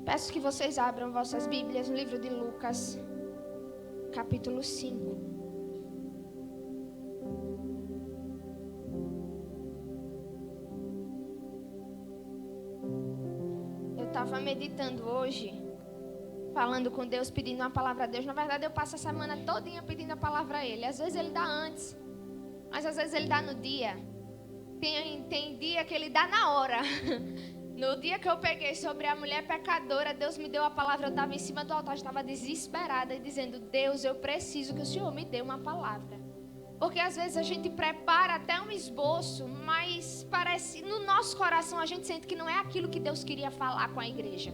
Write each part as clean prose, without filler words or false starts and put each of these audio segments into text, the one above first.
Peço que vocês abram vossas Bíblias no livro de Lucas, capítulo 5. Eu estava meditando hoje, falando com Deus, pedindo uma palavra a Deus. Na verdade, eu passo a semana todinha pedindo a palavra a Ele. Às vezes Ele dá antes, mas às vezes Ele dá no dia. Tem dia que Ele dá na hora. No dia que eu peguei sobre a mulher pecadora, Deus me deu a palavra. Eu estava em cima do altar, estava desesperada e dizendo: Deus, eu preciso que o Senhor me dê uma palavra. Porque às vezes a gente prepara até um esboço, mas parece, no nosso coração a gente sente que não é aquilo que Deus queria falar com a igreja.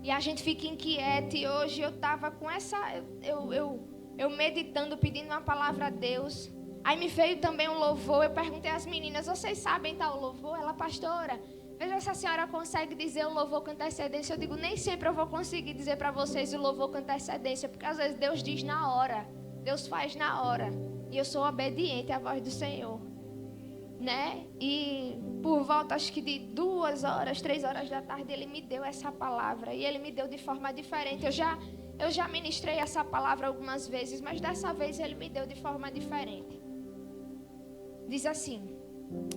E a gente fica inquieta. E hoje eu estava com essa, eu meditando, pedindo uma palavra a Deus. Aí me veio também um louvor. Eu perguntei às meninas: vocês sabem tal louvor? Ela: pastora, veja se a senhora consegue dizer o louvor com antecedência. Eu digo: nem sempre eu vou conseguir dizer para vocês o louvor com antecedência, porque às vezes Deus diz na hora, Deus faz na hora, e eu sou obediente à voz do Senhor, né? E por volta, acho que de 2 horas, 3 horas da tarde, Ele me deu essa palavra, e Ele me deu de forma diferente. Eu já ministrei essa palavra algumas vezes, mas dessa vez Ele me deu de forma diferente. Diz assim: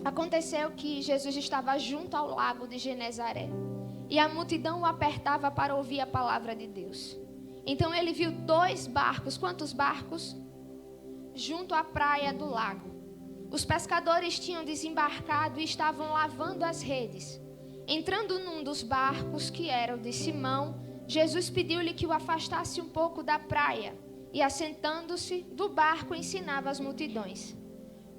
aconteceu que Jesus estava junto ao lago de Genezaré, e a multidão o apertava para ouvir a palavra de Deus. Então ele viu 2 barcos. Quantos barcos? Junto à praia do lago. Os pescadores tinham desembarcado e estavam lavando as redes. Entrando num dos barcos, que era o de Simão, Jesus pediu-lhe que o afastasse um pouco da praia, e assentando-se do barco ensinava as multidões.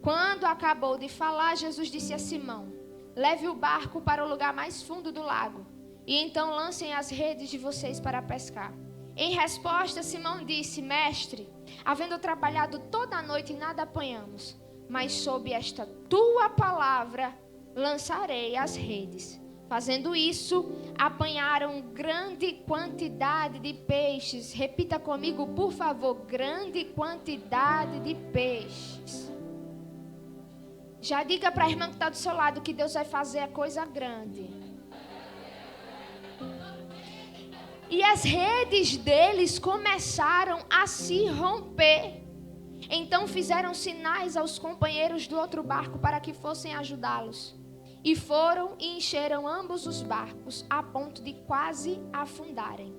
Quando acabou de falar, Jesus disse a Simão: leve o barco para o lugar mais fundo do lago, e então lancem as redes de vocês para pescar. Em resposta, Simão disse: mestre, havendo trabalhado toda a noite, nada apanhamos, mas sob esta tua palavra lançarei as redes. Fazendo isso, apanharam grande quantidade de peixes. Repita comigo, por favor: grande quantidade de peixes. Já diga para a irmã que está do seu lado que Deus vai fazer a coisa grande. E as redes deles começaram a se romper. Então fizeram sinais aos companheiros do outro barco para que fossem ajudá-los. E foram e encheram ambos os barcos a ponto de quase afundarem.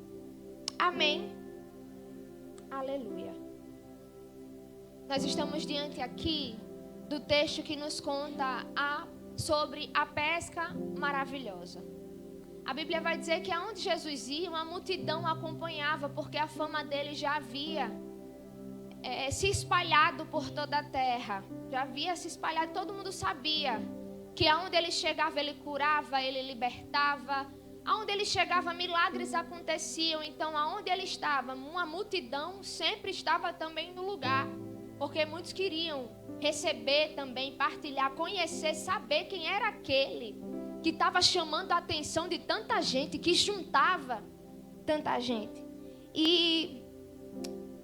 Amém. Aleluia. Nós estamos diante aqui do texto que nos conta sobre a pesca maravilhosa. A Bíblia vai dizer que aonde Jesus ia, uma multidão o acompanhava, porque a fama dele já havia se espalhado por toda a terra. Já havia se espalhado, todo mundo sabia que aonde ele chegava, ele curava, ele libertava. Aonde ele chegava, milagres aconteciam. Então, aonde ele estava, uma multidão sempre estava também no lugar, porque muitos queriam receber também, partilhar, conhecer, saber quem era aquele que estava chamando a atenção de tanta gente, que juntava tanta gente. E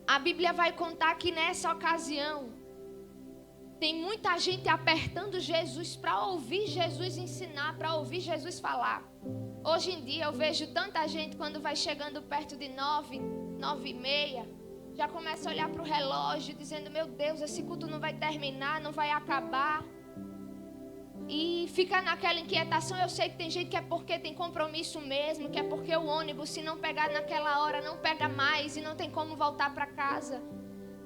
a Bíblia vai contar que nessa ocasião tem muita gente apertando Jesus para ouvir Jesus ensinar, para ouvir Jesus falar. Hoje em dia eu vejo tanta gente, quando vai chegando perto de 9, 9h30, já começa a olhar para o relógio dizendo: meu Deus, esse culto não vai terminar, não vai acabar. E fica naquela inquietação. Eu sei que tem gente que é porque tem compromisso mesmo, que é porque o ônibus, se não pegar naquela hora, não pega mais e não tem como voltar para casa.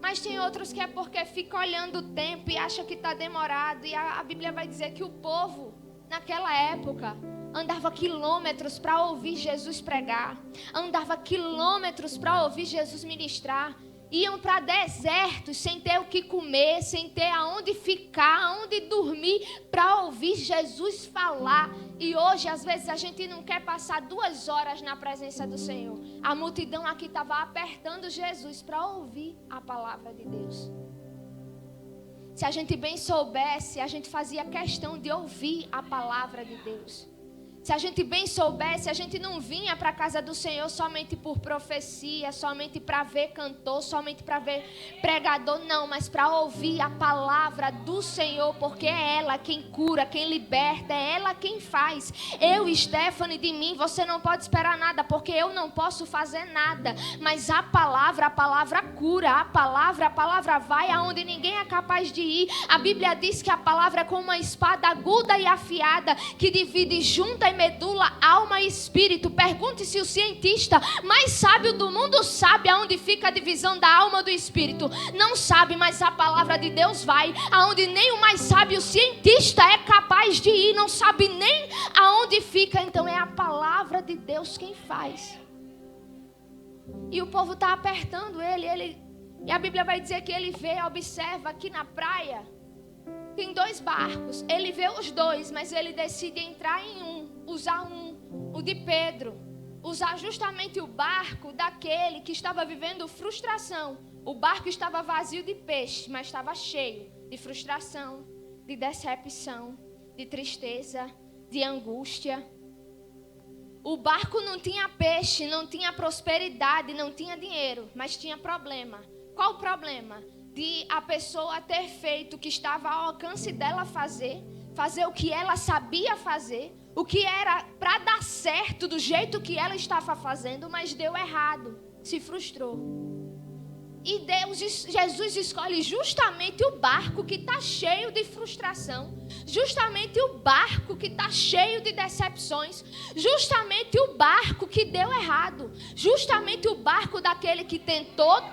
Mas tem outros que é porque fica olhando o tempo e acha que está demorado. E a Bíblia vai dizer que o povo, naquela época, andava quilômetros para ouvir Jesus pregar. Andava quilômetros para ouvir Jesus ministrar. Iam para desertos sem ter o que comer, sem ter aonde ficar, aonde dormir, para ouvir Jesus falar. E hoje, às vezes, a gente não quer passar 2 horas na presença do Senhor. A multidão aqui estava apertando Jesus para ouvir a palavra de Deus. Se a gente bem soubesse, a gente fazia questão de ouvir a palavra de Deus. Se a gente bem soubesse, a gente não vinha para a casa do Senhor somente por profecia, somente para ver cantor, somente para ver pregador, não, mas para ouvir a palavra do Senhor, porque é ela quem cura, quem liberta, é ela quem faz. Eu, Stephanie, de mim, você não pode esperar nada, porque eu não posso fazer nada, mas a palavra cura, a palavra vai aonde ninguém é capaz de ir. A Bíblia diz que a palavra é como uma espada aguda e afiada, que divide junta e medula, alma e espírito. Pergunte se o cientista mais sábio do mundo sabe aonde fica a divisão da alma do espírito. Não sabe, mas a palavra de Deus vai aonde nem o mais sábio cientista é capaz de ir, não sabe nem aonde fica. Então é a palavra de Deus quem faz. E o povo está apertando ele, e a Bíblia vai dizer que ele vê, observa aqui na praia, tem 2 barcos. Ele vê os 2, mas ele decide entrar em usar o de Pedro. Usar justamente o barco daquele que estava vivendo frustração. O barco estava vazio de peixe, mas estava cheio de frustração, de decepção, de tristeza, de angústia. O barco não tinha peixe, não tinha prosperidade, não tinha dinheiro, mas tinha problema. Qual o problema? De a pessoa ter feito o que estava ao alcance dela fazer o que ela sabia fazer, o que era para dar certo do jeito que ela estava fazendo, mas deu errado, se frustrou. E Jesus escolhe justamente o barco que está cheio de frustração, justamente o barco que está cheio de decepções, justamente o barco que deu errado, justamente o barco daquele que tentou,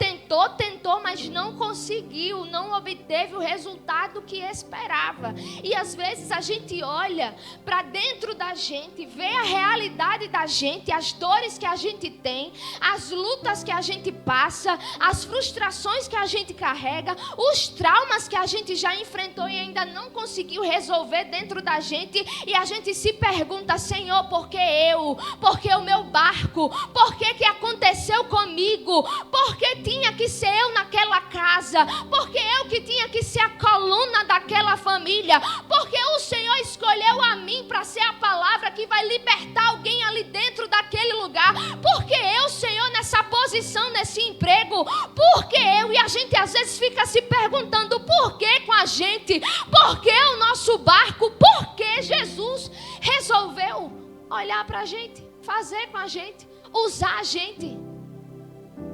mas não conseguiu, não obteve o resultado que esperava. E às vezes a gente olha para dentro da gente, vê a realidade da gente, as dores que a gente tem, as lutas que a gente passa, as frustrações que a gente carrega, os traumas que a gente já enfrentou e ainda não conseguiu resolver dentro da gente, e a gente se pergunta: Senhor, por que eu? Por que o meu barco? Por que aconteceu comigo? Por que tinha que ser eu naquela casa? Por que eu que tinha que ser a coluna daquela família? Porque o Senhor escolheu a mim para ser a palavra que vai libertar alguém ali dentro daquele lugar? Porque eu, Senhor, nessa posição, nesse emprego? Por que eu? E a gente às vezes fica se perguntando: por que com a gente? Por que o nosso barco? Por que Jesus resolveu olhar para a gente, fazer com a gente, usar a gente?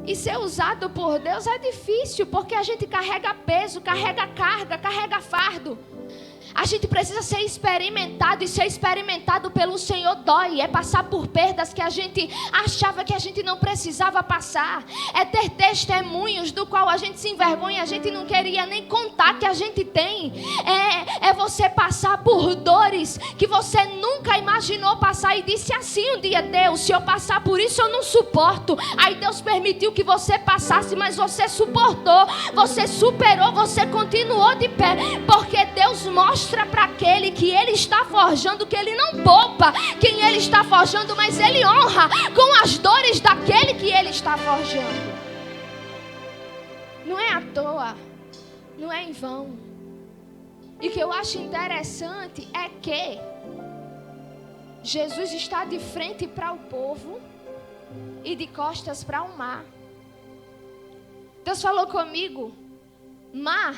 E ser usado por Deus é difícil, porque a gente carrega peso, carrega carga, carrega fardo. A gente precisa ser experimentado, e ser experimentado pelo Senhor dói. É passar por perdas que a gente achava que a gente não precisava passar. É ter testemunhos do qual a gente se envergonha, a gente não queria nem contar que a gente tem. É você passar por dores que você nunca imaginou passar e disse assim um dia: Deus, se eu passar por isso eu não suporto. Aí Deus permitiu que você passasse, mas você suportou, você superou, você continuou de pé, porque Deus mostra para aquele que Ele está forjando que Ele não poupa quem Ele está forjando, mas Ele honra com as dores daquele que Ele está forjando. Não é à toa, não é em vão. E o que eu acho interessante é que Jesus está de frente para o povo e de costas para o mar. Deus falou comigo: mar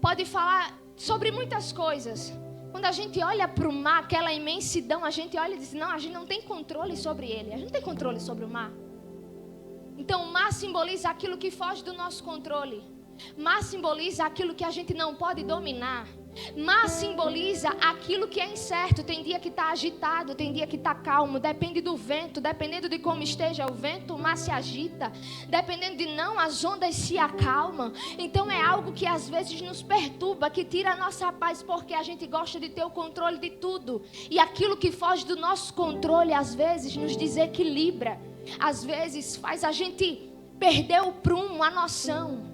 pode falar sobre muitas coisas. Quando a gente olha para o mar, aquela imensidão, a gente olha e diz: não, a gente não tem controle sobre ele. A gente não tem controle sobre o mar. Então o mar simboliza aquilo que foge do nosso controle. Mar simboliza aquilo que a gente não pode dominar. Mar simboliza aquilo que é incerto. Tem dia que está agitado, tem dia que está calmo. Depende do vento, dependendo de como esteja o vento, o mar se agita. Dependendo de não, as ondas se acalmam. Então é algo que às vezes nos perturba, que tira a nossa paz, porque a gente gosta de ter o controle de tudo. E aquilo que foge do nosso controle às vezes nos desequilibra. Às vezes faz a gente perder o prumo, a noção.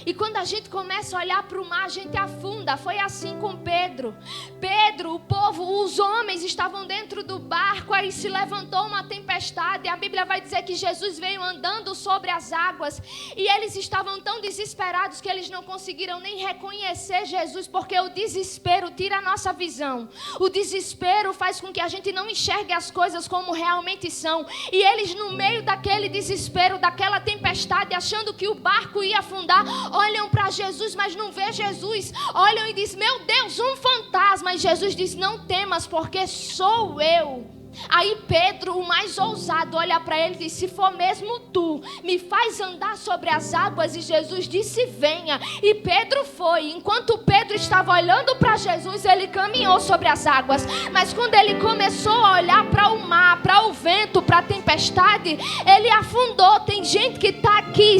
E quando a gente começa a olhar para o mar, a gente afunda. Foi assim com Pedro. Pedro, o povo, os homens estavam dentro do barco, aí se levantou uma tempestade. A Bíblia vai dizer que Jesus veio andando sobre as águas. E eles estavam tão desesperados que eles não conseguiram nem reconhecer Jesus, porque o desespero tira a nossa visão. O desespero faz com que a gente não enxergue as coisas como realmente são. E eles, no meio daquele desespero, daquela tempestade, achando que o barco ia afundar, olham para Jesus, mas não vê Jesus. Olham e dizem: meu Deus, um fantasma. E Jesus diz: não temas, porque sou eu. Aí Pedro, o mais ousado, olha para ele e diz: se for mesmo tu, me faz andar sobre as águas. E Jesus disse: venha. E Pedro foi. Enquanto Pedro estava olhando para Jesus, ele caminhou sobre as águas. Mas quando ele começou a olhar para o mar, para o vento, para a tempestade, ele afundou. Tem gente que está aqui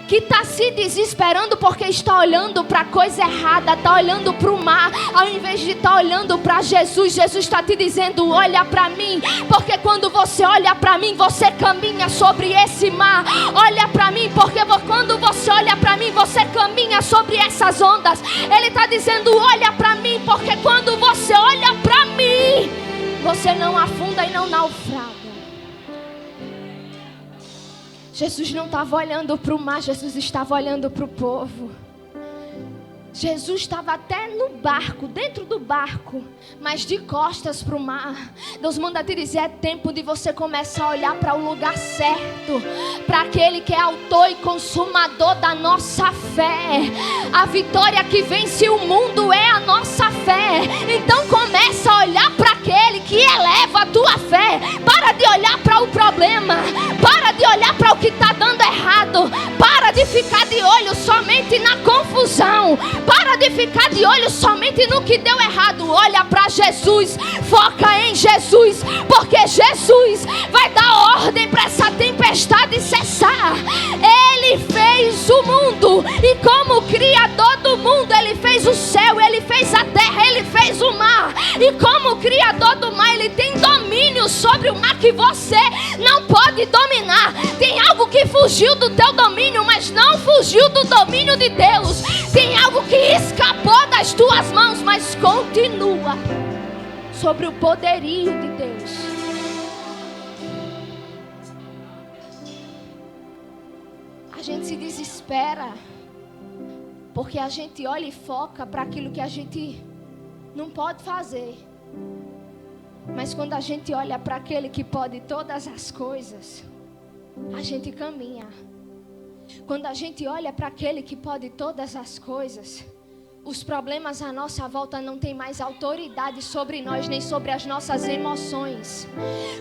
que está se desesperando porque está olhando para a coisa errada, está olhando para o mar, ao invés de estar olhando para Jesus. Jesus está te dizendo: olha para mim, porque quando você olha para mim, você caminha sobre esse mar. Olha para mim, porque quando você olha para mim, você caminha sobre essas ondas. Ele está dizendo: olha para mim, porque quando você olha para mim, você não afunda e não naufraga. Jesus não estava olhando para o mar, Jesus estava olhando para o povo. Jesus estava até no barco, dentro do barco, mas de costas para o mar. Deus manda te dizer: é tempo de você começar a olhar para o lugar certo, para aquele que é autor e consumador da nossa fé. A vitória que vence o mundo é a nossa fé. Então começa a olhar para aquele que eleva a tua fé. Para de olhar para o problema, para de olhar para o que está dando errado, para de ficar de olho somente na confusão, para de ficar de olho somente no que deu errado. Olha para Jesus, foca em Jesus, porque Jesus vai dar ordem para essa tempestade cessar. Ele fez o mundo, e como Criador do mundo, Ele fez o céu, Ele fez a terra, Ele fez o mar. E como Criador do mar, Ele tem domínio sobre o mar que você não pode dominar. Tem algo que fugiu do teu domínio, mas não fugiu do domínio de Deus. Tem algo que escapou das tuas mãos, mas continua sobre o poderio de Deus. A gente se desespera porque a gente olha e foca para aquilo que a gente não pode fazer. Mas quando a gente olha para aquele que pode todas as coisas, a gente caminha. Quando a gente olha para aquele que pode todas as coisas, os problemas à nossa volta não têm mais autoridade sobre nós, nem sobre as nossas emoções.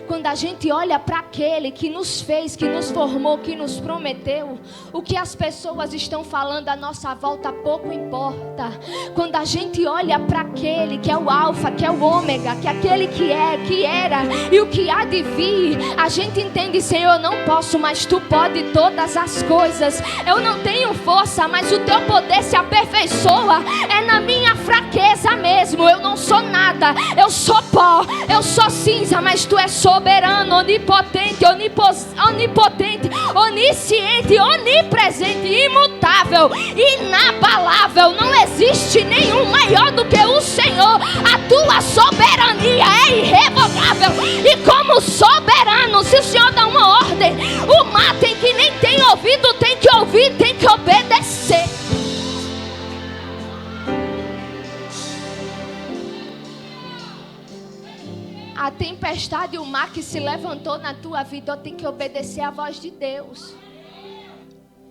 Quando a gente olha para aquele que nos fez, que nos formou, que nos prometeu, o que as pessoas estão falando à nossa volta pouco importa. Quando a gente olha para aquele que é o alfa, que é o ômega, que é aquele que é, que era e o que há de vir, a gente entende: Senhor, eu não posso, mas Tu pode todas as coisas. Eu não tenho força, mas o Teu poder se aperfeiçoa. É na minha fraqueza mesmo. Eu não sou nada, eu sou pó, eu sou cinza, mas Tu és soberano, onipotente, onipotente, onisciente, onipresente, imutável, inabalável. Não existe nenhum maior do que o Senhor. A Tua soberania é irrevogável. E como soberano, se o Senhor dá uma ordem, o mar tem que nem tem ouvido, tem que ouvir, tem que obedecer. A tempestade e o mar que se levantou na tua vida tem que obedecer à voz de Deus.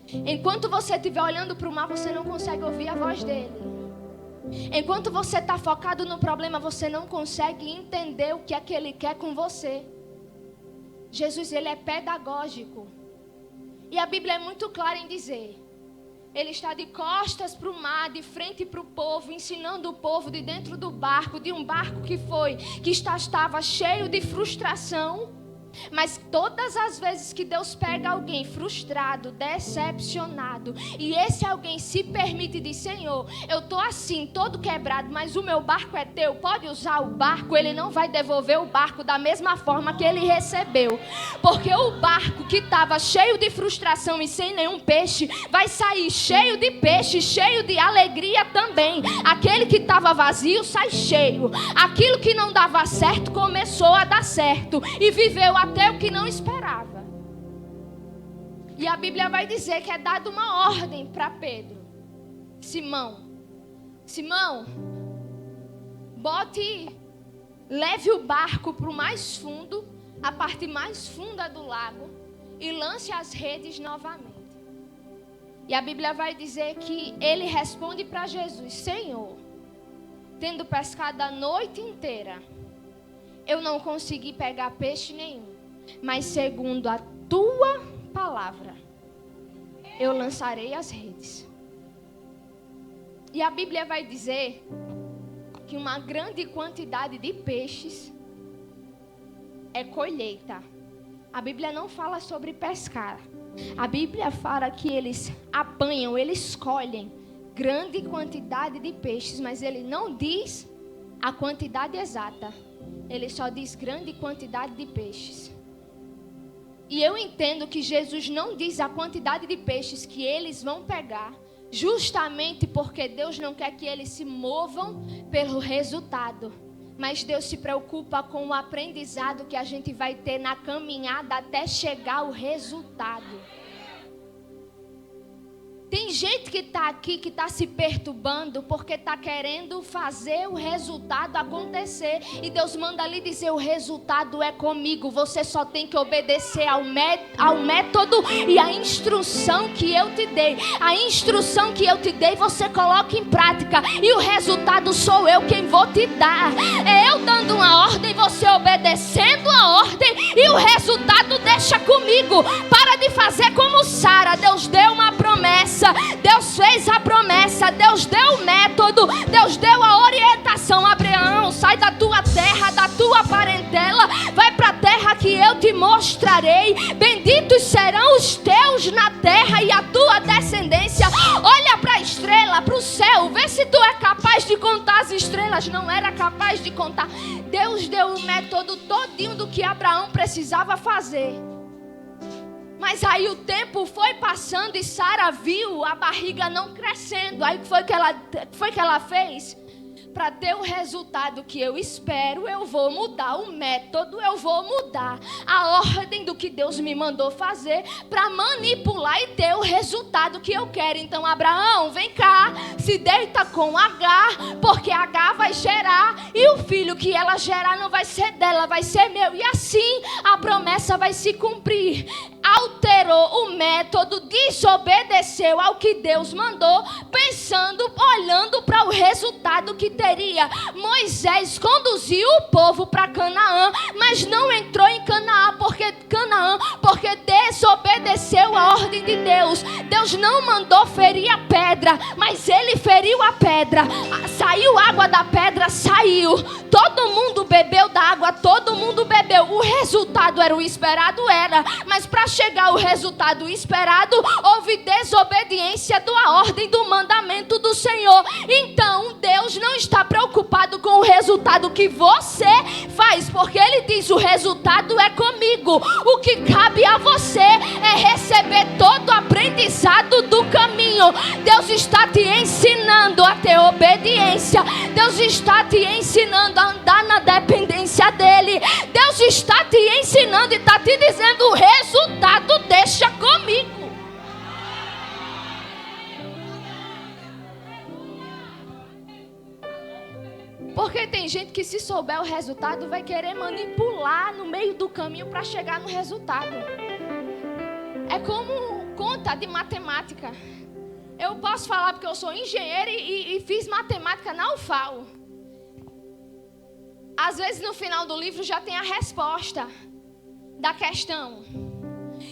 Enquanto você estiver olhando para o mar, você não consegue ouvir a voz dele. Enquanto você está focado no problema, você não consegue entender o que é que ele quer com você. Jesus, ele é pedagógico. E a Bíblia é muito clara em dizer: ele está de costas para o mar, de frente para o povo, ensinando o povo de dentro do barco, de um barco que estava cheio de frustração, Mas todas as vezes que Deus pega alguém frustrado, decepcionado, e esse alguém se permite e diz: Senhor, eu estou assim, todo quebrado, mas o meu barco é teu, pode usar o barco. Ele não vai devolver o barco da mesma forma que ele recebeu. Porque o barco que estava cheio de frustração e sem nenhum peixe, vai sair cheio de peixe, cheio de alegria também. Aquele que estava vazio sai cheio. Aquilo que não dava certo começou a dar certo. E viveu até o que não esperava. E a Bíblia vai dizer que é dada uma ordem para Pedro: Simão, leve o barco para o mais fundo, a parte mais funda do lago, e lance as redes novamente. E a Bíblia vai dizer que ele responde para Jesus: Senhor, tendo pescado a noite inteira, eu não consegui pegar peixe nenhum, mas segundo a tua palavra, eu lançarei as redes. E a Bíblia vai dizer que uma grande quantidade de peixes é colheita. A Bíblia não fala sobre pescar. A Bíblia fala que eles apanham, eles colhem grande quantidade de peixes, mas ele não diz a quantidade exata. Ele só diz grande quantidade de peixes. E eu entendo que Jesus não diz a quantidade de peixes que eles vão pegar, justamente porque Deus não quer que eles se movam pelo resultado. Mas Deus se preocupa com o aprendizado que a gente vai ter na caminhada até chegar ao resultado. Tem gente que está aqui, que está se perturbando porque está querendo fazer o resultado acontecer. E Deus manda lhe dizer: o resultado é comigo. Você só tem que obedecer ao método e à instrução que eu te dei. A instrução que eu te dei, você coloca em prática. E o resultado sou eu quem vou te dar. É eu dando uma ordem, você obedecendo a ordem. E o resultado deixa comigo. Para de fazer como Sara. Deus deu uma promessa. Deus fez a promessa, Deus deu o método, Deus deu a orientação. Abraão, sai da tua terra, da tua parentela, vai para a terra que eu te mostrarei. Benditos serão os teus na terra e a tua descendência. Olha para a estrela, para o céu, vê se tu é capaz de contar as estrelas. Não era capaz de contar. Deus deu o método todinho do que Abraão precisava fazer. Mas aí o tempo foi passando e Sara viu a barriga não crescendo. Aí foi que ela fez? Para ter o resultado que eu espero, eu vou mudar o método, eu vou mudar a ordem do que Deus me mandou fazer para manipular e ter o resultado que eu quero. Então, Abraão, vem cá, se deita com Agar, porque Agar vai gerar e o filho que ela gerar não vai ser dela, vai ser meu. E assim a promessa vai se cumprir. Alterou o método, desobedeceu ao que Deus mandou, pensando, olhando para o resultado que teria. Moisés conduziu o povo para Canaã, mas não entrou em Canaã porque desobedeceu a ordem de Deus. Deus não mandou ferir a pedra, mas ele feriu a pedra. Saiu água da pedra, saiu. Todo mundo bebeu da água, todo mundo bebeu. O resultado era o esperado, era, mas para chegar ao resultado esperado, houve desobediência da ordem do mandamento do Senhor. Então Deus não está preocupado com o resultado que você faz, porque Ele diz: o resultado é comigo. O que cabe a você é receber todo o aprendizado do caminho. Deus está te ensinando a ter obediência. Deus está te ensinando a andar na dependência dEle. Deus está te ensinando e está te dizendo: o resultado deixa comigo. Porque tem gente que, se souber o resultado, vai querer manipular no meio do caminho para chegar no resultado. É como conta de matemática. Eu posso falar porque eu sou engenheira e fiz matemática na UFAL. Às vezes no final do livro já tem a resposta da questão.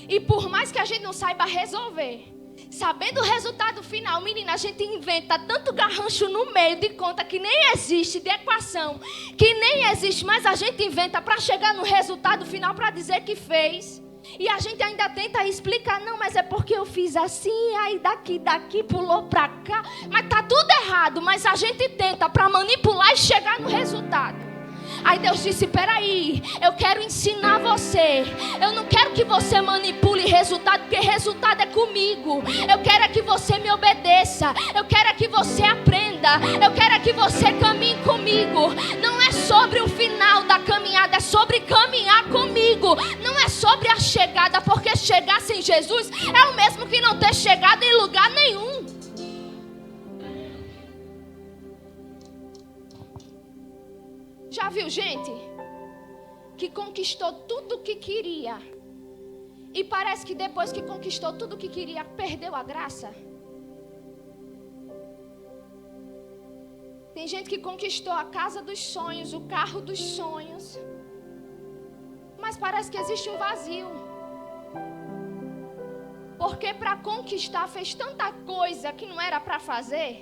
E por mais que a gente não saiba resolver, Sabendo o resultado final, menina, a gente inventa tanto garrancho no meio de conta que nem existe, de equação que nem existe, mas a gente inventa para chegar no resultado final para dizer que fez. E a gente ainda tenta explicar, não, mas é porque eu fiz assim, aí daqui pulou para cá, mas tá tudo errado, mas a gente tenta para manipular e chegar no resultado. Aí Deus disse, peraí, eu quero ensinar você. Eu não quero que você manipule resultado, porque resultado é comigo. Eu quero é que você me obedeça. Eu quero é que você aprenda. Eu quero é que você caminhe comigo. Não é sobre o final da caminhada, é sobre caminhar comigo. Não é sobre a chegada, porque chegar sem Jesus é o mesmo que não ter chegado em lugar nenhum. Já viu gente que conquistou tudo o que queria e parece que depois que conquistou tudo o que queria, perdeu a graça? Tem gente que conquistou a casa dos sonhos, o carro dos sonhos, mas parece que existe um vazio. Porque para conquistar fez tanta coisa que não era para fazer.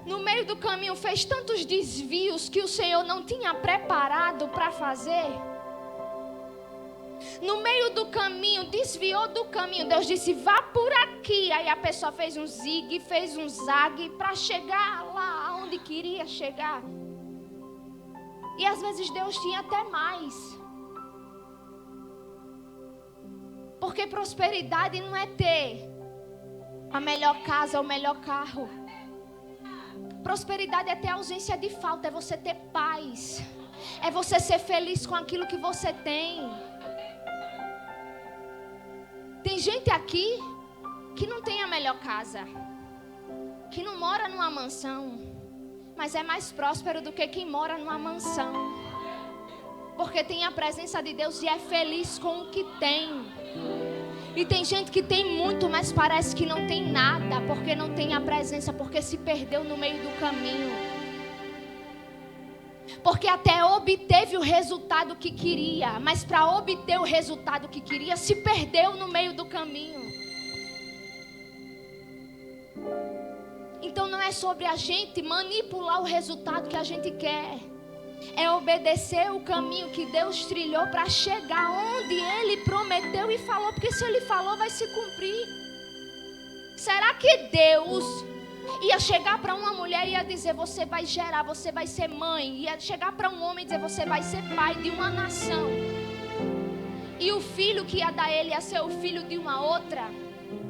No meio do caminho fez tantos desvios que o Senhor não tinha preparado para fazer. No meio do caminho, desviou do caminho. Deus disse, vá por aqui. Aí a pessoa fez um zigue, fez um zague para chegar lá onde queria chegar. E às vezes Deus tinha até mais. Porque prosperidade não é ter a melhor casa, o melhor carro. Prosperidade é ter ausência de falta, é você ter paz. É você ser feliz com aquilo que você tem. Tem gente aqui que não tem a melhor casa, que não mora numa mansão, mas é mais próspero do que quem mora numa mansão. Porque tem a presença de Deus e é feliz com o que tem. E tem gente que tem muito, mas parece que não tem nada, porque não tem a presença, porque se perdeu no meio do caminho. Porque até obteve o resultado que queria, mas para obter o resultado que queria, se perdeu no meio do caminho. Então não é sobre a gente manipular o resultado que a gente quer. É obedecer o caminho que Deus trilhou para chegar onde Ele prometeu e falou. Porque se Ele falou, vai se cumprir. Será que Deus ia chegar para uma mulher e ia dizer, você vai gerar, você vai ser mãe? Ia chegar para um homem e dizer, você vai ser pai de uma nação. E o filho que ia dar ele ia ser o filho de uma outra,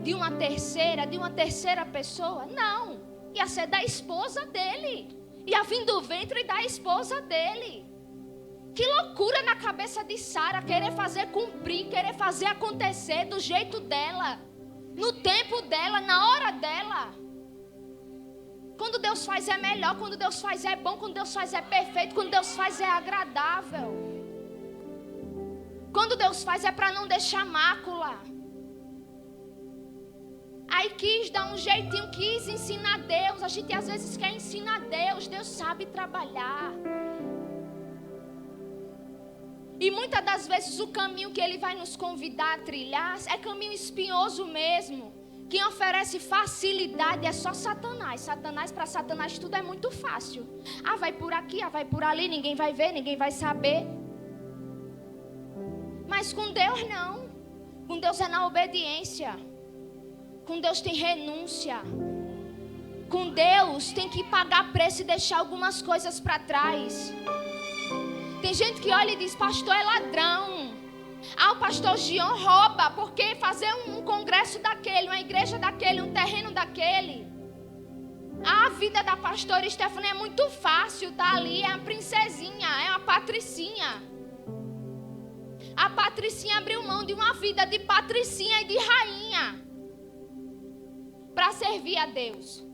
de uma terceira pessoa? Não, ia ser da esposa dele. Ia vir do ventre da esposa dele. Que loucura na cabeça de Sara, querer fazer cumprir, querer fazer acontecer do jeito dela, no tempo dela, na hora dela. Quando Deus faz é melhor, quando Deus faz é bom, quando Deus faz é perfeito, quando Deus faz é agradável. Quando Deus faz é para não deixar mácula. Aí quis dar um jeitinho, quis ensinar Deus. A gente às vezes quer ensinar Deus. Deus sabe trabalhar. E muitas das vezes o caminho que Ele vai nos convidar a trilhar é caminho espinhoso mesmo. Quem oferece facilidade é só Satanás. Para Satanás tudo é muito fácil. Ah, vai por aqui, ah, vai por ali, ninguém vai ver, ninguém vai saber. Mas com Deus não. Com Deus é na obediência. Com Deus tem renúncia. Com Deus tem que pagar preço e deixar algumas coisas para trás. Tem gente que olha e diz, pastor é ladrão. Ah, o pastor Gion rouba, porque fazer um congresso daquele, uma igreja daquele, um terreno daquele. Ah, a vida da pastora Stephanie é muito fácil, tá ali, é uma princesinha, é uma patricinha. A patricinha abriu mão de uma vida de patricinha e de rainha para servir a Deus.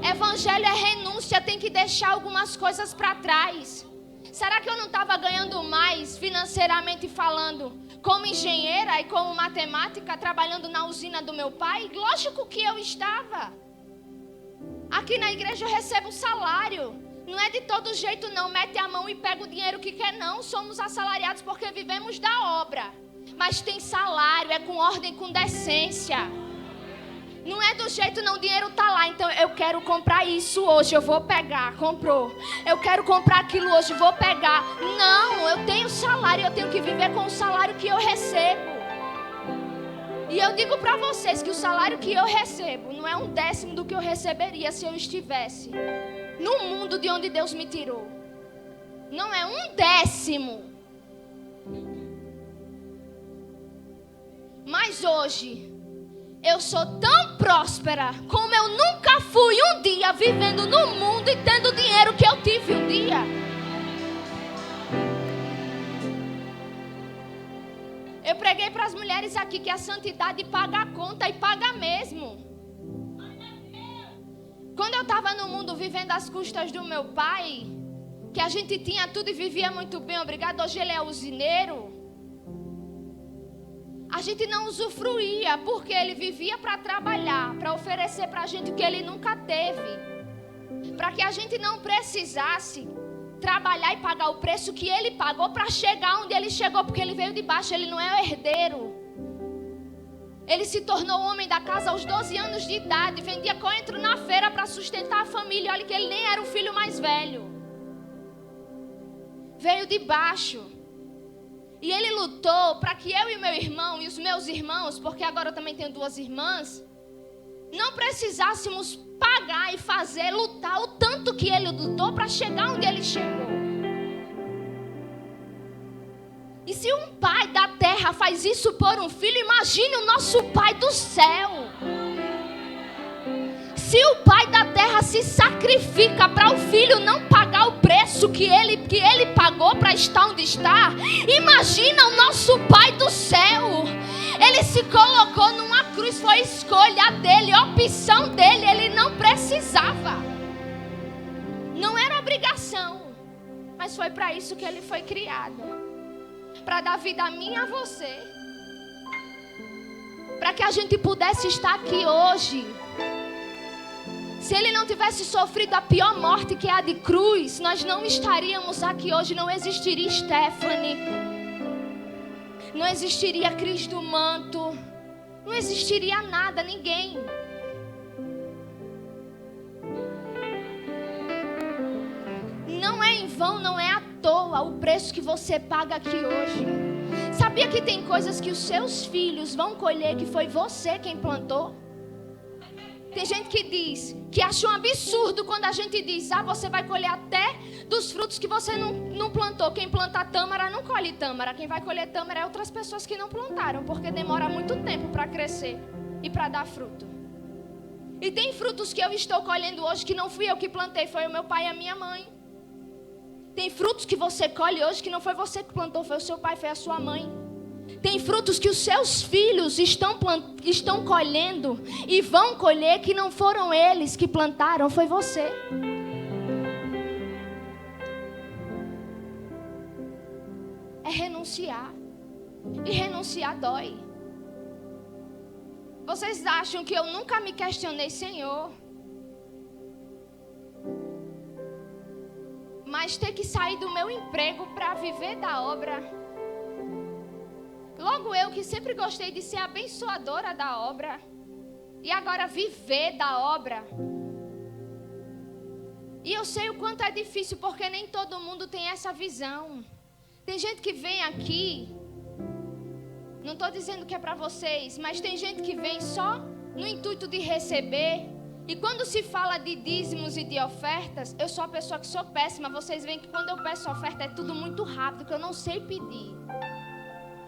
Evangelho é renúncia, tem que deixar algumas coisas para trás. Será que eu não estava ganhando mais financeiramente falando, como engenheira e como matemática, trabalhando na usina do meu pai? Lógico que eu estava. Aqui na igreja eu recebo salário. Não é de todo jeito não, mete a mão e pega o dinheiro que quer não. Somos assalariados porque vivemos da obra. Mas tem salário, é com ordem, com decência. Não é do jeito não, o dinheiro tá lá, então eu quero comprar isso hoje, eu vou pegar, comprou. Eu quero comprar aquilo hoje, vou pegar. Não, eu tenho salário, eu tenho que viver com o salário que eu recebo. E eu digo para vocês que o salário que eu recebo não é 1/10 do que eu receberia se eu estivesse no mundo de onde Deus me tirou. Não é 1/10. Mas hoje eu sou tão próspera como eu nunca fui um dia, vivendo no mundo e tendo o dinheiro que eu tive um dia. Eu preguei para as mulheres aqui que a santidade paga a conta e paga mesmo. Quando eu estava no mundo vivendo às custas do meu pai, que a gente tinha tudo e vivia muito bem, obrigado, hoje ele é usineiro. A gente não usufruía, porque ele vivia para trabalhar, para oferecer para a gente o que ele nunca teve. Para que a gente não precisasse trabalhar e pagar o preço que ele pagou para chegar onde ele chegou, porque ele veio de baixo, ele não é o herdeiro. Ele se tornou homem da casa aos 12 anos de idade, vendia coentro na feira para sustentar a família. Olha que ele nem era o filho mais velho. Veio de baixo. E ele lutou para que eu e meu irmão, e os meus irmãos, porque agora eu também tenho 2 irmãs, não precisássemos pagar e fazer, lutar o tanto que ele lutou para chegar onde ele chegou. E se um pai da terra faz isso por um filho, imagine o nosso pai do céu. Se o pai da terra se sacrifica para o filho não pagar o preço que ele pagou para estar onde está, imagina o nosso pai do céu. Ele se colocou numa cruz, foi escolha dele, opção dele, ele não precisava. Não era obrigação, mas foi para isso que ele foi criado. Para dar vida a mim e a você. Para que a gente pudesse estar aqui hoje. Se ele não tivesse sofrido a pior morte, que é a de cruz, nós não estaríamos aqui hoje. Não existiria Stephanie, não existiria Cris do Manto, não existiria nada, ninguém. Não é em vão, não é à toa o preço que você paga aqui hoje. Sabia que tem coisas que os seus filhos vão colher que foi você quem plantou? Tem gente que diz, que acha um absurdo quando a gente diz, você vai colher até dos frutos que você não plantou. Quem planta tâmara não colhe tâmara. Quem vai colher tâmara é outras pessoas que não plantaram, porque demora muito tempo para crescer e para dar fruto. E tem frutos que eu estou colhendo hoje que não fui eu que plantei, foi o meu pai e a minha mãe. Tem frutos que você colhe hoje que não foi você que plantou, foi o seu pai, foi a sua mãe. Tem frutos que os seus filhos estão colhendo e vão colher que não foram eles que plantaram, foi você. É renunciar. E renunciar dói. Vocês acham que eu nunca me questionei, Senhor? Mas ter que sair do meu emprego para viver da obra. Logo eu que sempre gostei de ser abençoadora da obra. E agora viver da obra. E eu sei o quanto é difícil, porque nem todo mundo tem essa visão. Tem gente que vem aqui, não estou dizendo que é para vocês, mas tem gente que vem só no intuito de receber. E quando se fala de dízimos e de ofertas, eu sou a pessoa que sou péssima. Vocês veem que quando eu peço oferta é tudo muito rápido, que eu não sei pedir.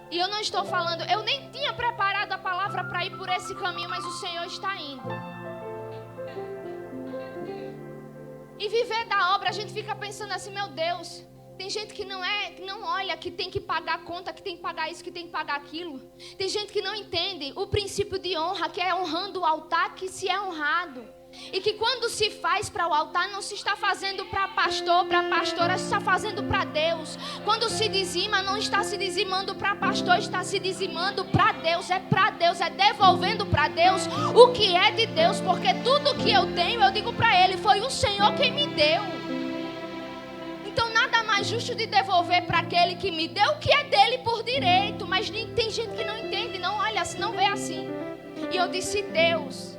E eu não estou falando, eu nem tinha preparado a palavra para ir por esse caminho, mas o Senhor está indo. E viver da obra, a gente fica pensando assim, meu Deus, tem gente que não olha que tem que pagar a conta, que tem que pagar isso, que tem que pagar aquilo. Tem gente que não entende o princípio de honra, que é honrando o altar que se é honrado. E que quando se faz para o altar, não se está fazendo para pastor, para pastora, se está fazendo para Deus. Quando se dizima, não está se dizimando para pastor, está se dizimando para Deus. É para Deus, é devolvendo para Deus o que é de Deus. Porque tudo que eu tenho, eu digo para Ele, foi o Senhor quem me deu. Então nada mais justo de devolver para aquele que me deu o que é dele por direito. Mas tem gente que não entende, não olha, não vê assim. E eu disse, Deus,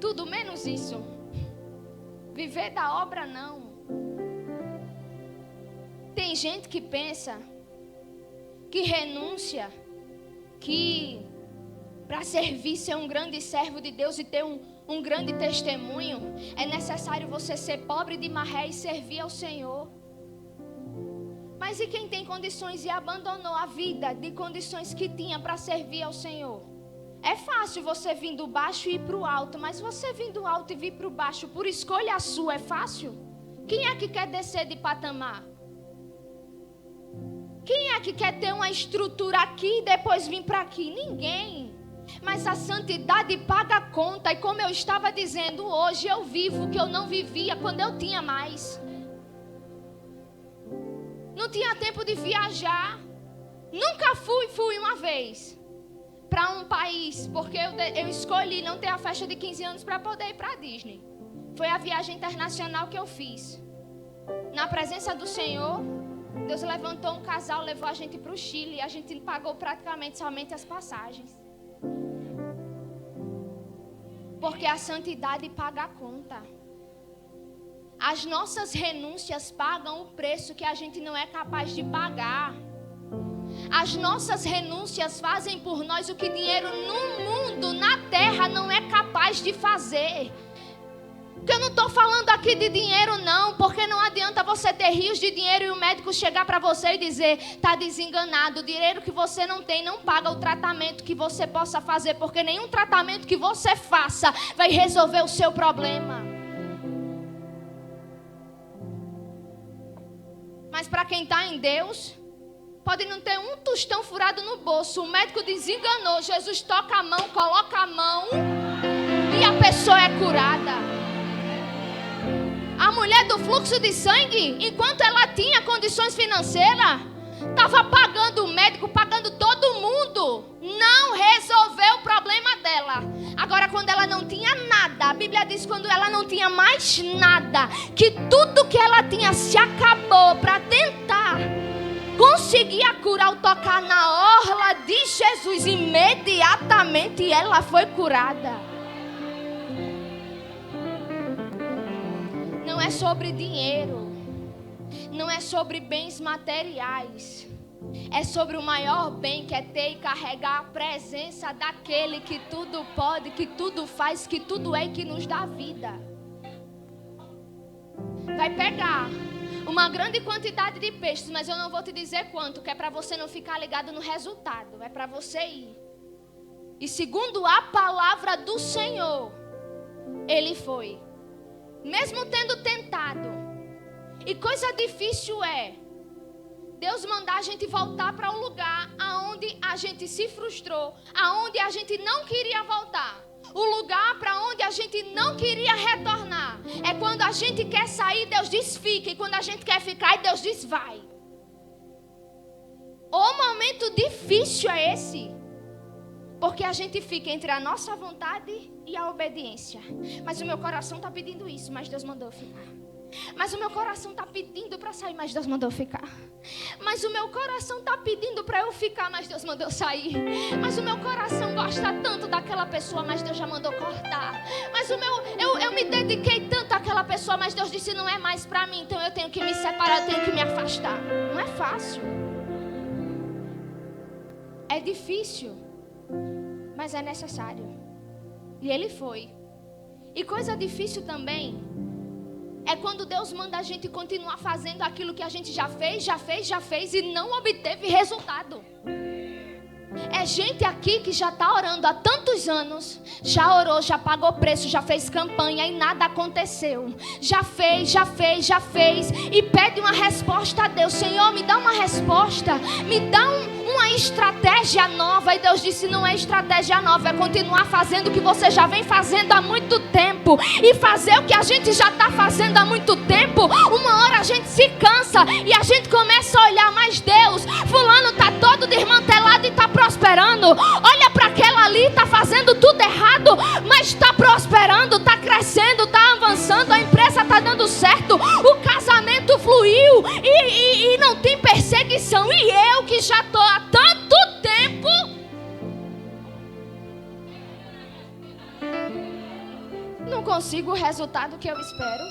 Tudo menos isso. Viver da obra, não. Tem gente que pensa que renúncia, que para servir, ser um grande servo de Deus e ter um grande testemunho, é necessário você ser pobre de maré e servir ao Senhor. Mas e quem tem condições e abandonou a vida de condições que tinha para servir ao Senhor? É fácil você vir do baixo e ir para o alto, mas você vir do alto e vir para o baixo por escolha sua é fácil? Quem é que quer descer de patamar? Quem é que quer ter uma estrutura aqui e depois vir para aqui? Ninguém. Mas a santidade paga a conta. E como eu estava dizendo, hoje eu vivo o que eu não vivia quando eu tinha mais. Não tinha tempo de viajar. Nunca fui uma vez para um país, porque eu escolhi não ter a festa de 15 anos para poder ir para a Disney. Foi a viagem internacional que eu fiz. Na presença do Senhor, Deus levantou um casal, levou a gente para o Chile e a gente pagou praticamente somente as passagens. Porque a santidade paga a conta. As nossas renúncias pagam o preço que a gente não é capaz de pagar. As nossas renúncias fazem por nós o que dinheiro no mundo, na terra, não é capaz de fazer. Porque eu não estou falando aqui de dinheiro não, porque não adianta você ter rios de dinheiro e o médico chegar para você e dizer, está desenganado, o dinheiro que você não tem não paga o tratamento que você possa fazer, porque nenhum tratamento que você faça vai resolver o seu problema. Mas para quem está em Deus, pode não ter um tostão furado no bolso, o médico desenganou, Jesus toca a mão, coloca a mão e a pessoa é curada. A mulher do fluxo de sangue, enquanto ela tinha condições financeiras, estava pagando o médico, pagando todo mundo. Não resolveu o problema dela. Agora, quando ela não tinha nada, a Bíblia diz quando ela não tinha mais nada, que tudo que ela tinha se acabou para tentar conseguir a cura ao tocar na orla de Jesus. Imediatamente ela foi curada. Não é sobre dinheiro, não é sobre bens materiais, é sobre o maior bem que é ter e carregar a presença daquele que tudo pode, que tudo faz, que tudo é e que nos dá vida. Vai pegar uma grande quantidade de peixes, mas eu não vou te dizer quanto, que é para você não ficar ligado no resultado, é para você ir. E segundo a palavra do Senhor, ele foi. Mesmo tendo tentado. E coisa difícil é Deus mandar a gente voltar para um lugar aonde a gente se frustrou, aonde a gente não queria voltar. O lugar para onde a gente não queria retornar. É quando a gente quer sair, Deus diz fica. E quando a gente quer ficar, Deus diz vai. O momento difícil é esse. Porque a gente fica entre a nossa vontade e a obediência. Mas o meu coração está pedindo isso, mas Deus mandou ficar. Mas o meu coração está pedindo para sair, mas Deus mandou ficar. Mas o meu coração está pedindo para eu ficar, mas Deus mandou sair. Mas o meu coração gosta tanto daquela pessoa, mas Deus já mandou cortar. Mas eu me dediquei tanto àquela pessoa, mas Deus disse não é mais para mim, então eu tenho que me separar, eu tenho que me afastar. Não é fácil. É difícil. Mas é necessário. E ele foi. E coisa difícil também é quando Deus manda a gente continuar fazendo aquilo que a gente já fez e não obteve resultado. É gente aqui que já está orando há tantos anos, já orou, já pagou preço, já fez campanha e nada aconteceu. Já fez e pede uma resposta a Deus. Senhor, me dá uma resposta, me dá uma estratégia nova. E Deus disse, não é estratégia nova, é continuar fazendo o que você já vem fazendo há muito tempo. E fazer o que a gente já está fazendo há muito tempo, uma hora a gente se cansa e a gente começa a olhar, mas Deus, fulano está todo desmantelado e está prosperando. Olha para aquela ali, está fazendo tudo errado, mas está prosperando, está crescendo, está avançando, a empresa está dando certo, o casamento fluiu e não tem perseguição. E eu que já estou há tanto tempo consigo o resultado que eu espero.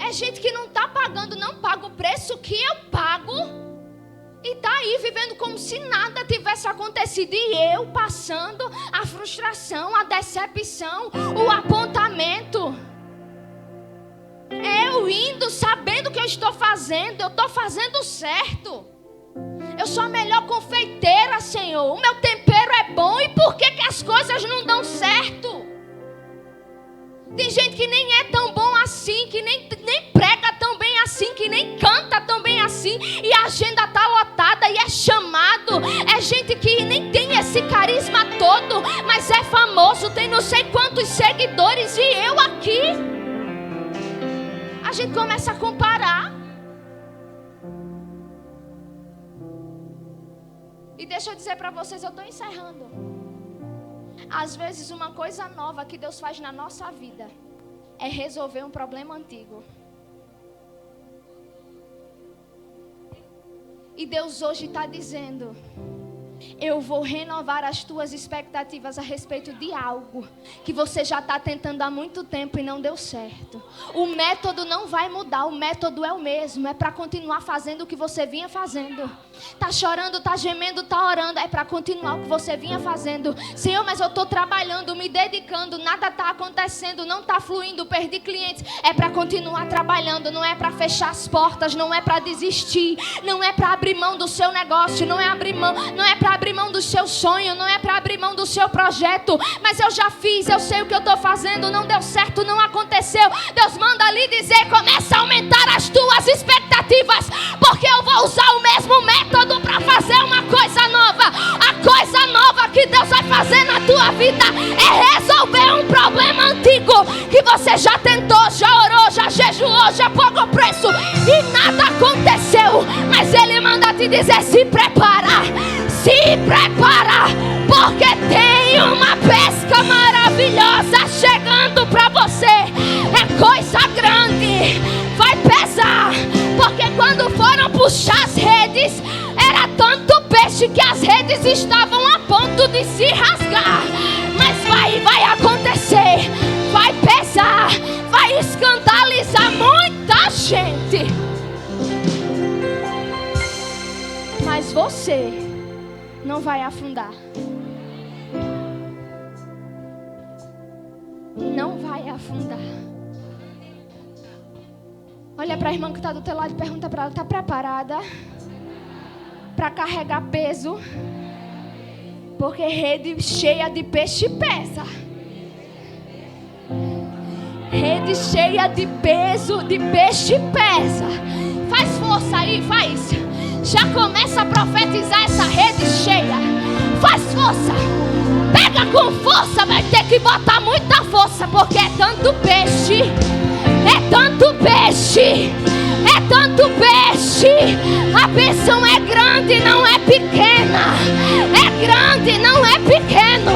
É gente que não paga o preço que eu pago. E tá aí vivendo como se nada tivesse acontecido. E eu passando a frustração, a decepção, o apontamento. Eu indo, sabendo o que eu estou fazendo. Eu estou fazendo certo. Eu sou a melhor confeiteira, Senhor. O meu tempero é bom. E por que as coisas não dão certo? Tem gente que nem é tão bom assim, que nem prega tão bem assim, que nem canta tão bem assim, e a agenda tá lotada e é chamado. É gente que nem tem esse carisma todo, mas é famoso, tem não sei quantos seguidores, e eu aqui. A gente começa a comparar. E deixa eu dizer para vocês, eu estou encerrando. Às vezes uma coisa nova que Deus faz na nossa vida é resolver um problema antigo. E Deus hoje está dizendo: eu vou renovar as tuas expectativas a respeito de algo que você já está tentando há muito tempo e não deu certo. O método não vai mudar, o método é o mesmo. É para continuar fazendo o que você vinha fazendo. Está chorando, está gemendo, está orando. É para continuar o que você vinha fazendo. Senhor, mas eu estou trabalhando, me dedicando, nada está acontecendo, não está fluindo, perdi clientes. É para continuar trabalhando, não é para fechar as portas, não é para desistir, não é para abrir mão do seu negócio, não é para abrir mão do seu sonho, não é para abrir mão do seu projeto. Mas eu já fiz, eu sei o que eu estou fazendo, não deu certo, não aconteceu. Deus manda ali dizer: começa a aumentar as tuas expectativas, porque eu vou usar o mesmo método para fazer uma coisa nova. A coisa nova que Deus vai fazer na tua vida é resolver um problema antigo que você já tentou, já orou, já jejuou, já pagou preço e nada aconteceu. Mas Ele manda te dizer: se prepara, porque tem uma pesca maravilhosa chegando para você. É coisa grande, vai pesar, porque quando foram puxar as redes, era tanto peixe que as redes estavam a ponto de se rasgar. Mas vai acontecer, vai pesar, vai escandalizar muita gente. Mas você não vai afundar. Não vai afundar. Olha para a irmã que está do teu lado e pergunta para ela: está preparada para carregar peso? Porque rede cheia de peixe pesa. Rede cheia de peso, de peixe pesa. Faz força aí, faz. Já começa a profetizar essa rede cheia. Faz força. Pega com força, vai ter que botar muita força, porque é tanto peixe. É tanto peixe. É tanto peixe. A bênção é grande, não é pequena. É grande, não é pequeno.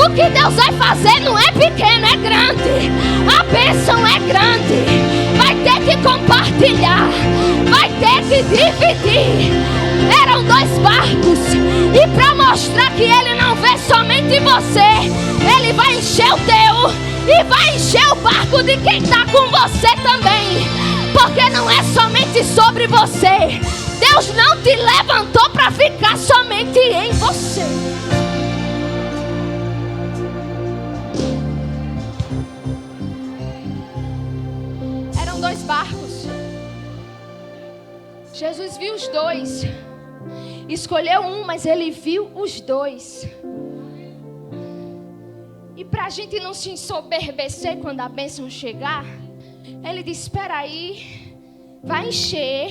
O que Deus vai fazer não é pequeno, é grande. A bênção é grande. Vai ter que compartilhar, vai ter que dividir. Eram 2 barcos, e para mostrar que Ele não vê somente você, Ele vai encher o teu e vai encher o barco de quem está com você também. Porque não é somente sobre você. Deus não te levantou para ficar somente em você. Eram 2 barcos. Jesus viu os 2. Escolheu um, mas Ele viu os 2. E para a gente não se ensoberbecer quando a bênção chegar, Ele disse: espera aí, vai encher,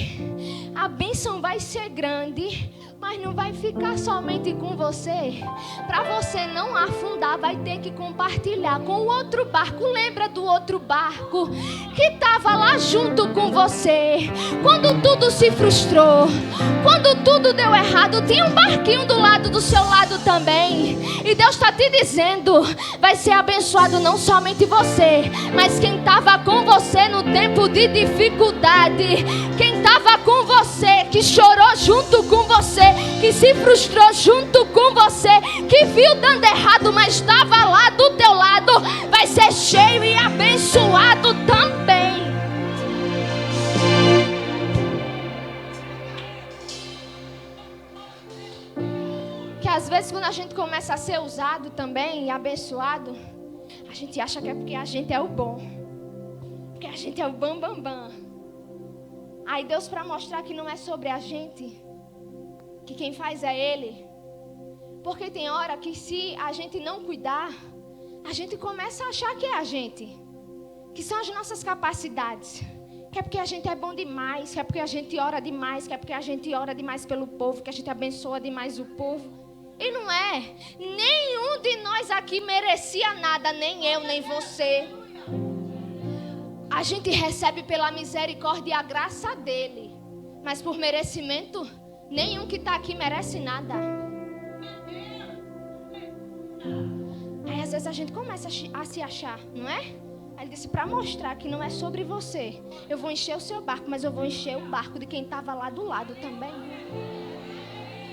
a bênção vai ser grande, mas não vai ficar somente com você. Para você não afundar, vai ter que compartilhar com o outro barco. Lembra do outro barco que estava lá junto com você. Quando tudo se frustrou, quando tudo deu errado, tinha um barquinho do lado do seu lado também. E Deus está te dizendo, vai ser abençoado não somente você, mas quem estava com você no tempo de dificuldade. Quem estava com você, que chorou junto com você, que se frustrou junto com você, que viu dando errado, mas estava lá do teu lado, vai ser cheio e abençoado também. Que às vezes quando a gente começa a ser usado também e abençoado, a gente acha que é porque a gente é o bom, porque a gente é o bam, bam, bam. Aí Deus, para mostrar que não é sobre a gente, que quem faz é Ele. Porque tem hora que se a gente não cuidar, a gente começa a achar que é a gente, que são as nossas capacidades, que é porque a gente é bom demais, que é porque a gente ora demais, que é porque a gente ora demais pelo povo, que a gente abençoa demais o povo. E não é. Nenhum de nós aqui merecia nada, nem eu, nem você. A gente recebe pela misericórdia e a graça dele, mas por merecimento, nenhum que está aqui merece nada. Aí às vezes a gente começa a se achar, não é? Aí ele disse, para mostrar que não é sobre você, eu vou encher o seu barco, mas eu vou encher o barco de quem estava lá do lado também.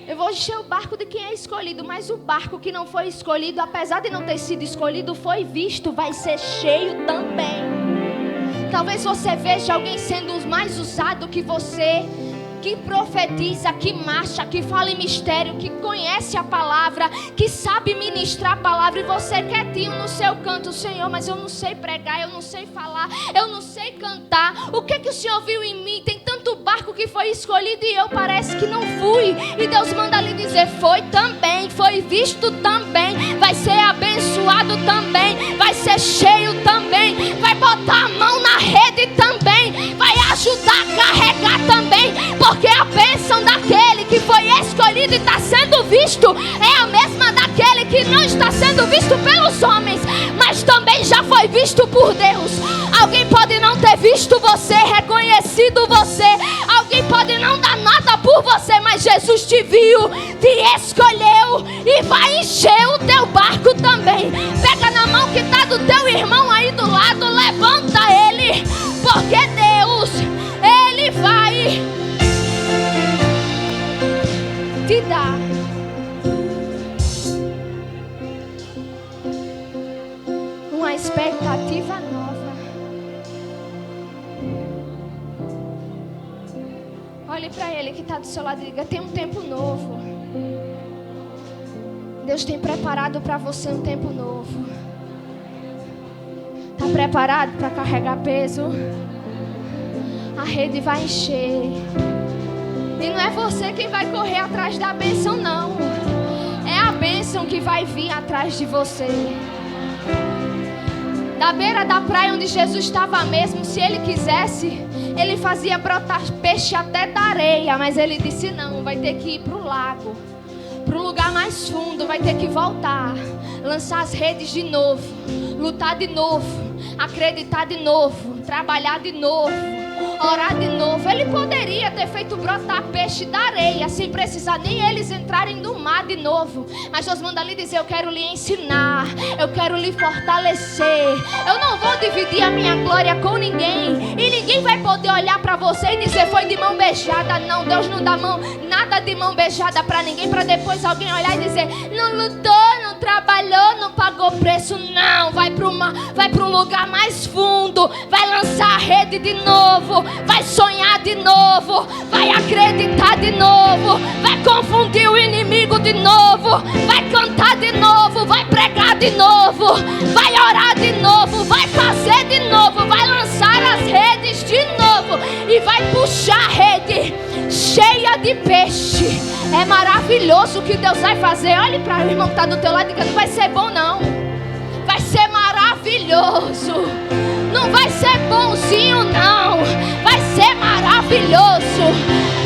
Eu vou encher o barco de quem é escolhido, mas o barco que não foi escolhido, apesar de não ter sido escolhido, foi visto, vai ser cheio também. Talvez você veja alguém sendo mais usado que você, que profetiza, que marcha, que fala em mistério, que conhece a palavra, que sabe ministrar a palavra, e você quietinho no seu canto. Senhor, mas eu não sei pregar, eu não sei falar, eu não sei cantar. O que o Senhor viu em mim? Tem tanto barco que foi escolhido e eu parece que não fui. E Deus manda lhe dizer, foi também, foi visto também, vai ser abençoado também, vai ser cheio também, vai botar a mão na rede também, vai ajudar a carregar também, porque a bênção daquele que foi escolhido e está sendo visto é a mesma daquele que não está sendo visto pelos homens, mas também já foi visto por Deus. Alguém pode não ter visto você, reconhecido você, alguém pode não dar nada por você, mas Jesus te viu, te escolheu e vai encher o teu barco também. Pega na mão que está do teu irmão aí do lado, levanta ele, porque Deus, Ele vai te dar. Uma expectativa nova. Olhe para ele que está do seu lado e diga, tem um tempo novo. Deus tem preparado para você um tempo novo. Está preparado para carregar peso? A rede vai encher. E não é você quem vai correr atrás da bênção, não. É a bênção que vai vir atrás de você. Da beira da praia onde Jesus estava mesmo, se ele quisesse, ele fazia brotar peixe até da areia. Mas ele disse não, vai ter que ir para o lago, para o lugar mais fundo, vai ter que voltar, lançar as redes de novo, lutar de novo, acreditar de novo, trabalhar de novo, orar de novo. Ele poderia ter feito brotar peixe da areia, sem precisar nem eles entrarem no mar de novo. Mas Deus manda lhe dizer, eu quero lhe ensinar, eu quero lhe fortalecer. Eu não vou dividir a minha glória com ninguém, e ninguém vai poder olhar para você e dizer, foi de mão beijada. Não, Deus não dá mão, nada de mão beijada para ninguém, para depois alguém olhar e dizer, não lutou, não trabalhou, não pagou preço. Não, vai para um lugar mais fundo, vai lançar a rede de novo, vai sonhar de novo, vai acreditar de novo, vai confundir o inimigo de novo, vai cantar de novo, vai pregar de novo, vai orar de novo, vai fazer de novo, vai lançar as redes de novo e vai puxar a rede cheia de peixe. É maravilhoso o que Deus vai fazer. Olhe para o irmão que está do teu lado e diga, não vai ser bom não, vai ser maravilhoso. Não vai ser bonzinho não, vai ser maravilhoso.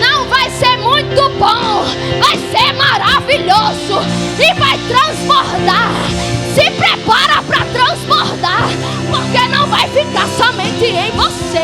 Não vai ser muito bom, vai ser maravilhoso e vai transbordar. Se prepara para transbordar, porque não vai ficar somente em você.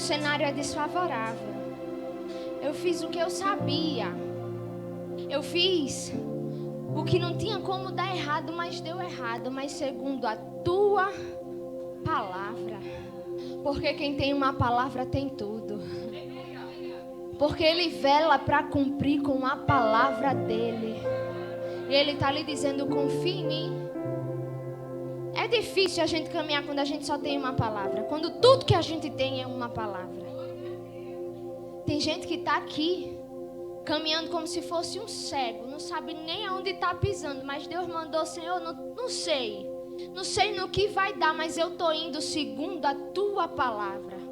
cenário é desfavorável. Eu fiz o que eu sabia. Eu fiz o que não tinha como dar errado, mas deu errado. Mas segundo a tua palavra. Porque quem tem uma palavra tem tudo. Porque Ele vela para cumprir com a palavra dEle. E Ele está lhe dizendo, confie em mim. É difícil a gente caminhar quando a gente só tem uma palavra. Quando tudo que a gente tem é uma palavra. Tem gente que está aqui, caminhando como se fosse um cego. Não sabe nem aonde está pisando. Mas Deus mandou, Senhor, não sei. Não sei no que vai dar, mas eu estou indo segundo a tua palavra.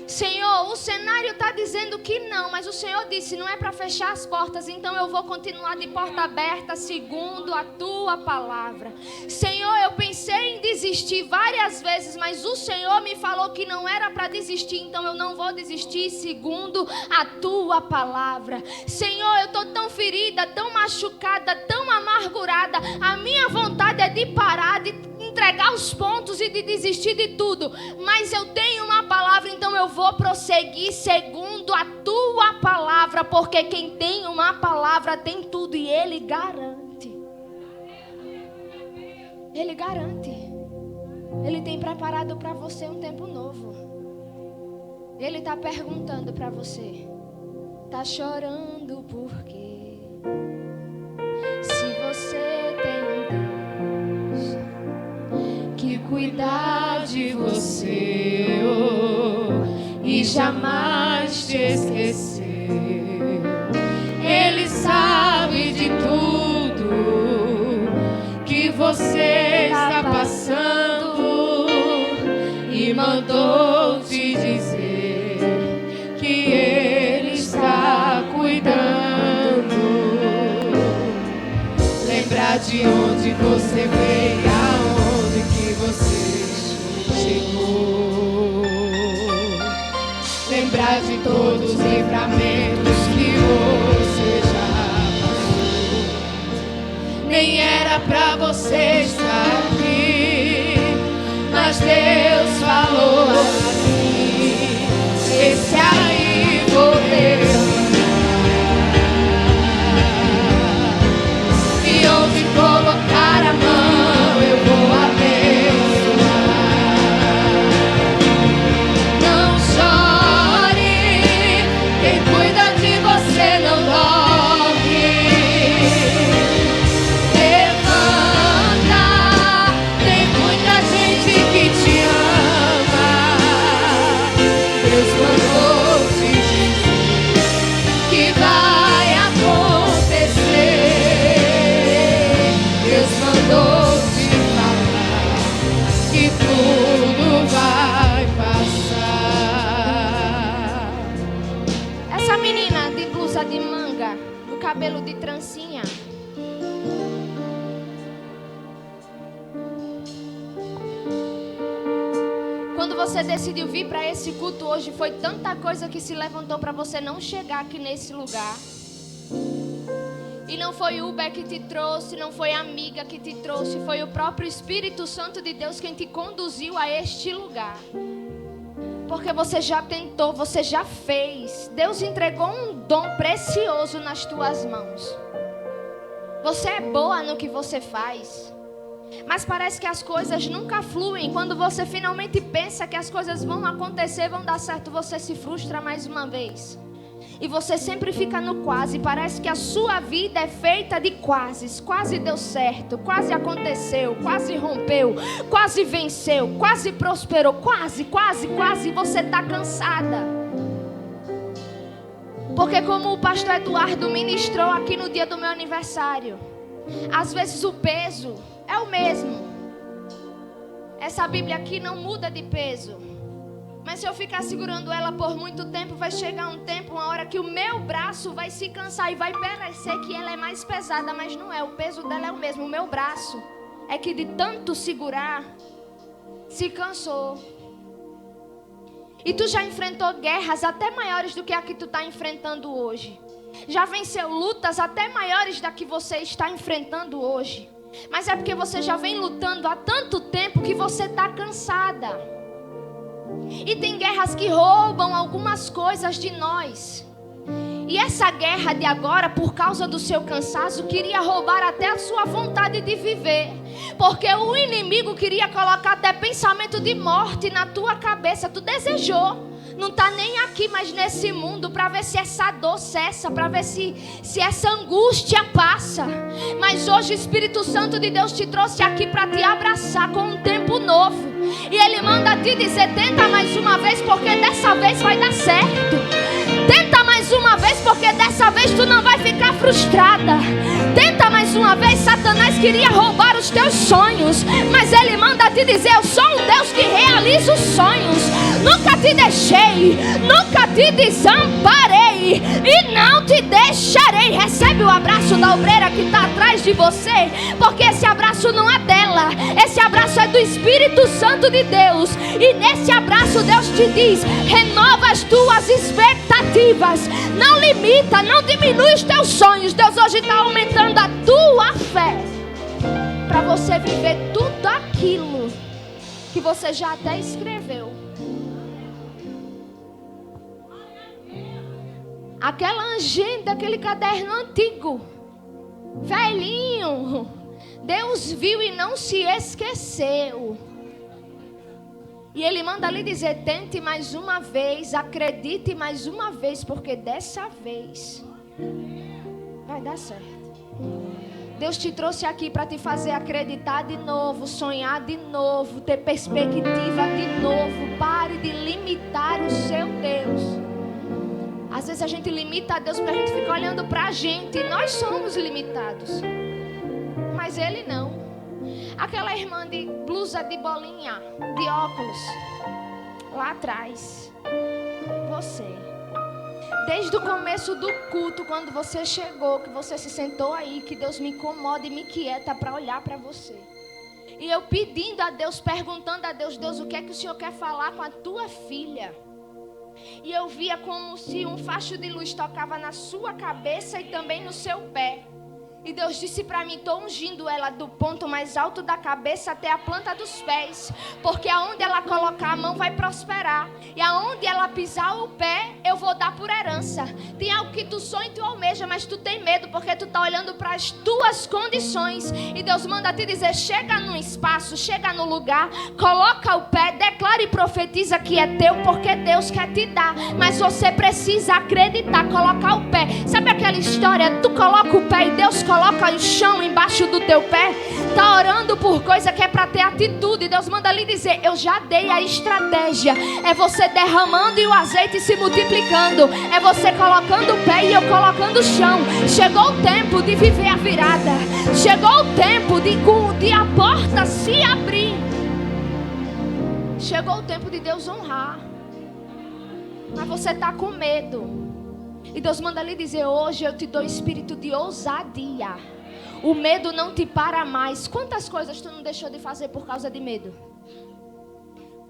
Senhor, o cenário está dizendo que não, mas o Senhor disse, não é para fechar as portas, então eu vou continuar de porta aberta segundo a tua palavra. Senhor, eu pensei em desistir várias vezes, mas o Senhor me falou que não era para desistir, então eu não vou desistir segundo a tua palavra. Senhor, eu estou tão ferida, tão machucada, tão amargurada, a minha vontade é de parar, de entregar os pontos e de desistir de tudo, mas eu tenho uma palavra, então eu vou prosseguir segundo a tua palavra, porque quem tem uma palavra tem tudo e Ele garante. Ele garante. Ele tem preparado para você um tempo novo. Ele está perguntando para você, está chorando por quê? Se você tem um Deus que cuidar de você, e jamais te esquecer. Ele sabe de tudo que você está passando e mandou te dizer que Ele está cuidando. Lembrar de onde você veio, aonde que você chegou. Lembrar de todos os livramentos que você já passou. Nem era pra você estar aqui, mas Deus falou assim, esse aí vou eu. E onde colocar a mão eu vou abençoar. Não chore, quem cuida de você não dorme. Levanta, tem muita gente que te ama. Deus mandou te dizer que vai acontecer. Deus mandou te falar que tudo vai passar. Essa menina de blusa de manga, do cabelo de trancinha, quando você decidiu vir para esse culto hoje, foi tanta coisa que se levantou para você não chegar aqui nesse lugar. E não foi Uber que te trouxe, não foi amiga que te trouxe, foi o próprio Espírito Santo de Deus quem te conduziu a este lugar. Porque você já tentou, você já fez. Deus entregou um dom precioso nas tuas mãos. Você é boa no que você faz. Mas parece que as coisas nunca fluem. Quando você finalmente pensa que as coisas vão acontecer, vão dar certo, você se frustra mais uma vez. E você sempre fica no quase. Parece que a sua vida é feita de quases. Quase deu certo, quase aconteceu, quase rompeu, quase venceu, quase prosperou, quase. E você está cansada. Porque como o pastor Eduardo ministrou aqui no dia do meu aniversário, às vezes o peso é o mesmo. Essa Bíblia aqui não muda de peso. Mas se eu ficar segurando ela por muito tempo, vai chegar um tempo, uma hora que o meu braço vai se cansar e vai parecer que ela é mais pesada, mas não é. O peso dela é o mesmo. O meu braço é que de tanto segurar, se cansou. E tu já enfrentou guerras até maiores do que a que tu está enfrentando hoje. Já venceu lutas até maiores da que você está enfrentando hoje. Mas é porque você já vem lutando há tanto tempo que você está cansada. E tem guerras que roubam algumas coisas de nós. E essa guerra de agora, por causa do seu cansaço, queria roubar até a sua vontade de viver. Porque o inimigo queria colocar até pensamento de morte na tua cabeça. Tu desejou. Não está nem aqui, mas nesse mundo, para ver se essa dor cessa, para ver se essa angústia passa. Mas hoje o Espírito Santo de Deus te trouxe aqui para te abraçar com um tempo novo. E Ele manda te dizer, tenta mais uma vez, porque dessa vez vai dar certo. Tenta mais uma vez, porque dessa vez tu não vai ficar frustrada. Tenta mais uma vez. Satanás queria roubar os teus sonhos, mas Ele manda te dizer, eu sou um Deus que realiza os sonhos. Nunca te deixei, nunca te desamparei e não te deixarei. Recebe o abraço da obreira que está atrás de você, porque esse abraço não é dela, esse abraço é do Espírito Santo de Deus. E nesse abraço Deus te diz, renova as tuas expectativas, não limita, não diminui os teus sonhos. Deus hoje está aumentando a tua fé, para você viver tudo aquilo que você já até escreveu. Aquela agenda, aquele caderno antigo, velhinho, Deus viu e não se esqueceu. E Ele manda lhe dizer, tente mais uma vez, acredite mais uma vez, porque dessa vez vai dar certo. Deus te trouxe aqui para te fazer acreditar de novo, sonhar de novo, ter perspectiva de novo. Pare de limitar o seu Deus. Às vezes a gente limita a Deus porque a gente fica olhando para a gente. E nós somos limitados. Mas Ele não. Aquela irmã de blusa de bolinha, de óculos, lá atrás. Você. Desde o começo do culto, quando você chegou, que você se sentou aí, que Deus me incomoda e me inquieta para olhar para você. E eu pedindo a Deus, perguntando a Deus, Deus, o que é que o Senhor quer falar com a tua filha? E eu via como se um facho de luz tocava na sua cabeça e também no seu pé. E Deus disse para mim, estou ungindo ela do ponto mais alto da cabeça até a planta dos pés. Porque aonde ela colocar a mão vai prosperar. E aonde ela pisar o pé, eu vou dar por herança. Tem algo que tu sonha e tu almeja, mas tu tem medo porque tu está olhando para as tuas condições. E Deus manda te dizer, chega no espaço, chega no lugar, coloca o pé, declara e profetiza que é teu, porque Deus quer te dar. Mas você precisa acreditar, colocar o pé. Sabe aquela história, tu coloca o pé e Deus coloca o chão embaixo do teu pé? Tá orando por coisa que é para ter atitude. Deus manda lhe dizer, eu já dei a estratégia. É você derramando e o azeite se multiplicando. É você colocando o pé e eu colocando o chão. Chegou o tempo de viver a virada. Chegou o tempo de a porta se abrir. Chegou o tempo de Deus honrar. Mas você tá com medo. E Deus manda lhe dizer, hoje eu te dou espírito de ousadia. O medo não te para mais. Quantas coisas tu não deixou de fazer por causa de medo?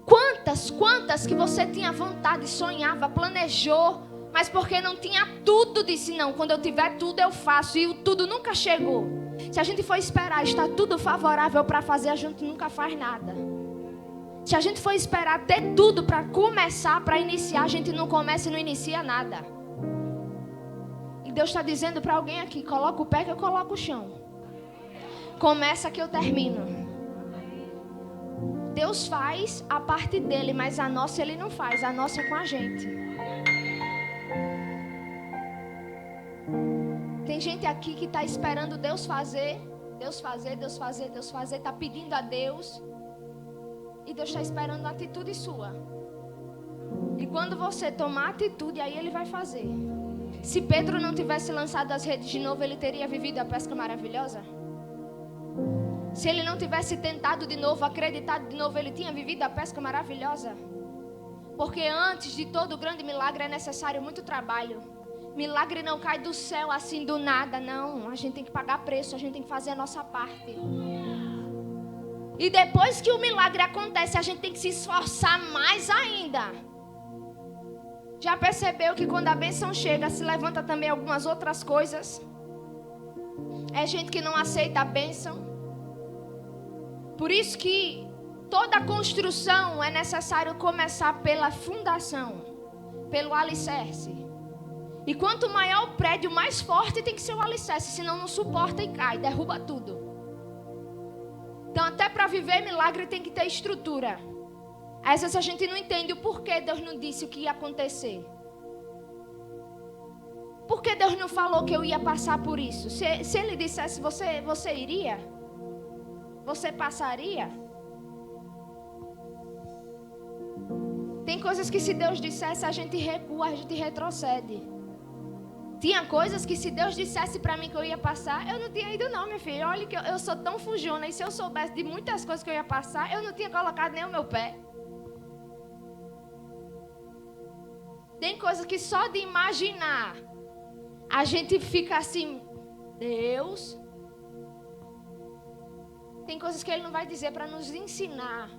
Quantas que você tinha vontade, sonhava, planejou, mas porque não tinha tudo, disse, não, quando eu tiver tudo eu faço. E o tudo nunca chegou. Se a gente for esperar estar tudo favorável para fazer, a gente nunca faz nada. Se a gente for esperar ter tudo para começar, para iniciar, a gente não começa e não inicia nada. Deus está dizendo para alguém aqui, coloca o pé que eu coloco o chão. Começa que eu termino. Deus faz a parte dele, mas a nossa Ele não faz. A nossa é com a gente. Tem gente aqui que está esperando Deus fazer. Deus fazer, Deus fazer, Deus fazer. Está pedindo a Deus. E Deus está esperando a atitude sua. E quando você tomar atitude, aí Ele vai fazer. Se Pedro não tivesse lançado as redes de novo, ele teria vivido a pesca maravilhosa? Se ele não tivesse tentado de novo, acreditado de novo, ele tinha vivido a pesca maravilhosa? Porque antes de todo grande milagre é necessário muito trabalho. Milagre não cai do céu assim do nada, não. A gente tem que pagar preço, a gente tem que fazer a nossa parte. E depois que o milagre acontece, a gente tem que se esforçar mais ainda. Já percebeu que quando a bênção chega, se levanta também algumas outras coisas? É gente que não aceita a bênção. Por isso que Toda construção é necessário começar pela fundação, pelo alicerce. E quanto maior o prédio, mais forte tem que ser o alicerce, senão não suporta e cai, derruba tudo. Então, até para viver milagre tem que ter estrutura. Às vezes a gente não entende o porquê Deus não disse o que ia acontecer. Por que Deus não falou que eu ia passar por isso? Se Ele dissesse, você iria? Você passaria? Tem coisas que se Deus dissesse, a gente recua, a gente retrocede. Tinha coisas que se Deus dissesse para mim que eu ia passar, eu não tinha ido não, minha filha. Olha que eu sou tão fujona, e se eu soubesse de muitas coisas que eu ia passar, eu não tinha colocado nem o meu pé. Tem coisas que só de imaginar, a gente fica assim, Deus. Tem coisas que Ele não vai dizer para nos ensinar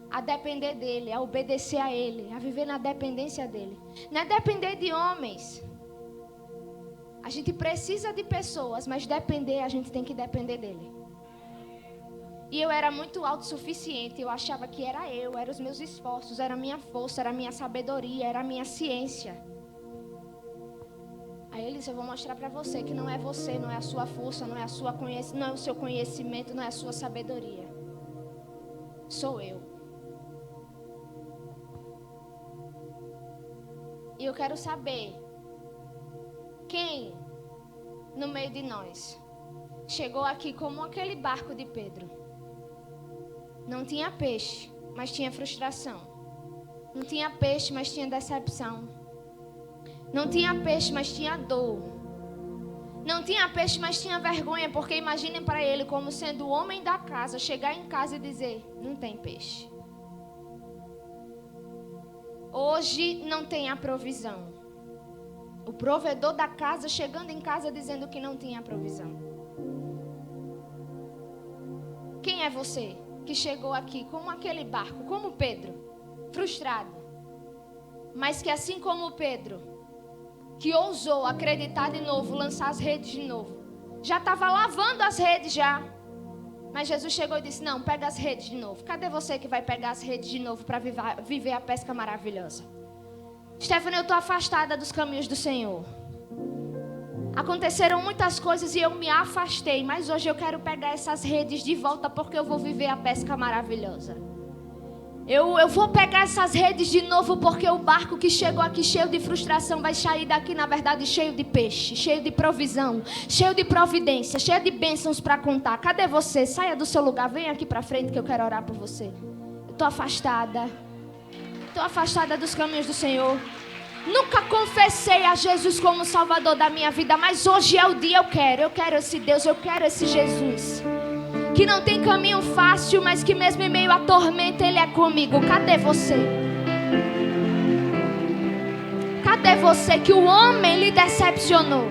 a depender dEle, a obedecer a Ele, a viver na dependência dEle. Não é depender de homens. A gente precisa de pessoas, mas depender, a gente tem que depender dEle. E eu era muito autossuficiente, eu achava que era os meus esforços, era a minha força, era a minha sabedoria, era a minha ciência. Aí Ele disse, eu vou mostrar para você que não é você, não é a sua força, não é o seu conhecimento, não é a sua sabedoria. Sou eu. E eu quero saber quem no meio de nós chegou aqui como aquele barco de Pedro. Não tinha peixe, mas tinha frustração. Não tinha peixe, mas tinha decepção. Não tinha peixe, mas tinha dor. Não tinha peixe, mas tinha vergonha, porque imaginem para ele como sendo o homem da casa, chegar em casa e dizer, não tem peixe. Hoje não tem a provisão. O provedor da casa chegando em casa dizendo que não tinha provisão. Quem é você que chegou aqui como aquele barco, como Pedro, frustrado, mas que assim como Pedro, que ousou acreditar de novo, lançar as redes de novo, já estava lavando as redes já, mas Jesus chegou e disse, não, pega as redes de novo. Cadê você que vai pegar as redes de novo para viver a pesca maravilhosa? Stephanie, eu estou afastada dos caminhos do Senhor. Aconteceram muitas coisas e eu me afastei, mas hoje eu quero pegar essas redes de volta porque eu vou viver a pesca maravilhosa. Eu vou pegar essas redes de novo porque o barco que chegou aqui cheio de frustração vai sair daqui, na verdade, cheio de peixe, cheio de provisão, cheio de providência, cheio de bênçãos para contar. Cadê você? Saia do seu lugar, vem aqui para frente que eu quero orar por você. Eu estou afastada. Estou afastada dos caminhos do Senhor. Nunca confessei a Jesus como Salvador da minha vida, mas hoje é o dia, eu quero esse Deus, eu quero esse Jesus. Que não tem caminho fácil, mas que mesmo em meio à tormenta Ele é comigo. Cadê você? Cadê você que o homem lhe decepcionou?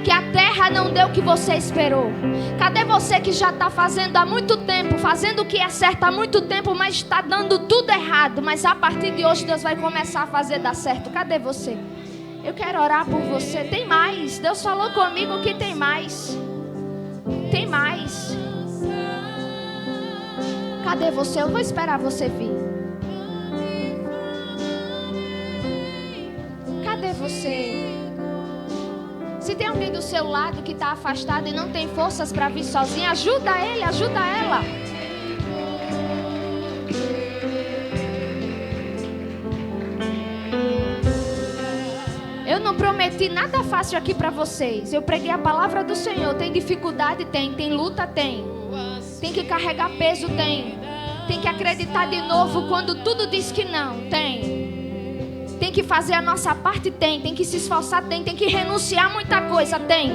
Que a terra não deu o que você esperou? Cadê você que já está fazendo há muito tempo, fazendo o que é certo há muito tempo, mas está dando tudo errado? Mas a partir de hoje Deus vai começar a fazer dar certo. Cadê você? Eu quero orar por você. Tem mais. Deus falou comigo que tem mais. Tem mais. Cadê você? Eu vou esperar você vir. Cadê você? Se tem alguém do seu lado que está afastado e não tem forças para vir sozinho, ajuda ele, ajuda ela. Eu não prometi nada fácil aqui para vocês. Eu preguei a palavra do Senhor. Tem dificuldade? Tem. Tem luta? Tem. Tem que carregar peso? Tem. Tem que acreditar de novo quando tudo diz que não? Tem. Tem que fazer a nossa parte? Tem que se esforçar? Tem que renunciar muita coisa? Tem.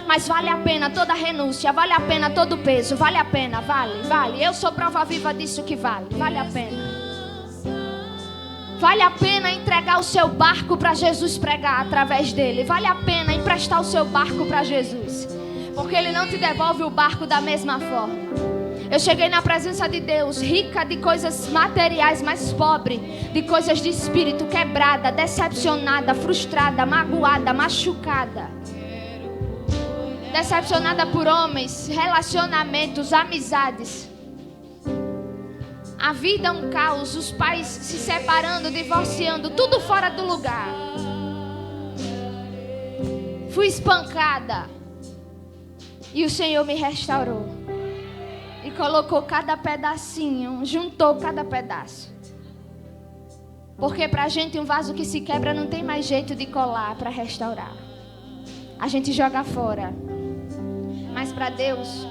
Mas vale a pena toda renúncia, vale a pena todo peso, vale a pena, vale. Eu sou prova viva disso que vale a pena. Vale a pena entregar o seu barco para Jesus pregar através dele. Vale a pena emprestar o seu barco para Jesus, porque Ele não te devolve o barco da mesma forma. Eu cheguei na presença de Deus, rica de coisas materiais, mas pobre de coisas de espírito, quebrada, decepcionada, frustrada, magoada, machucada. Decepcionada por homens, relacionamentos, amizades. A vida é um caos, os pais se separando, divorciando, tudo fora do lugar. Fui espancada e o Senhor me restaurou e colocou cada pedacinho, juntou cada pedaço. Porque pra gente um vaso que se quebra não tem mais jeito de colar para restaurar. A gente joga fora. Mas para Deus,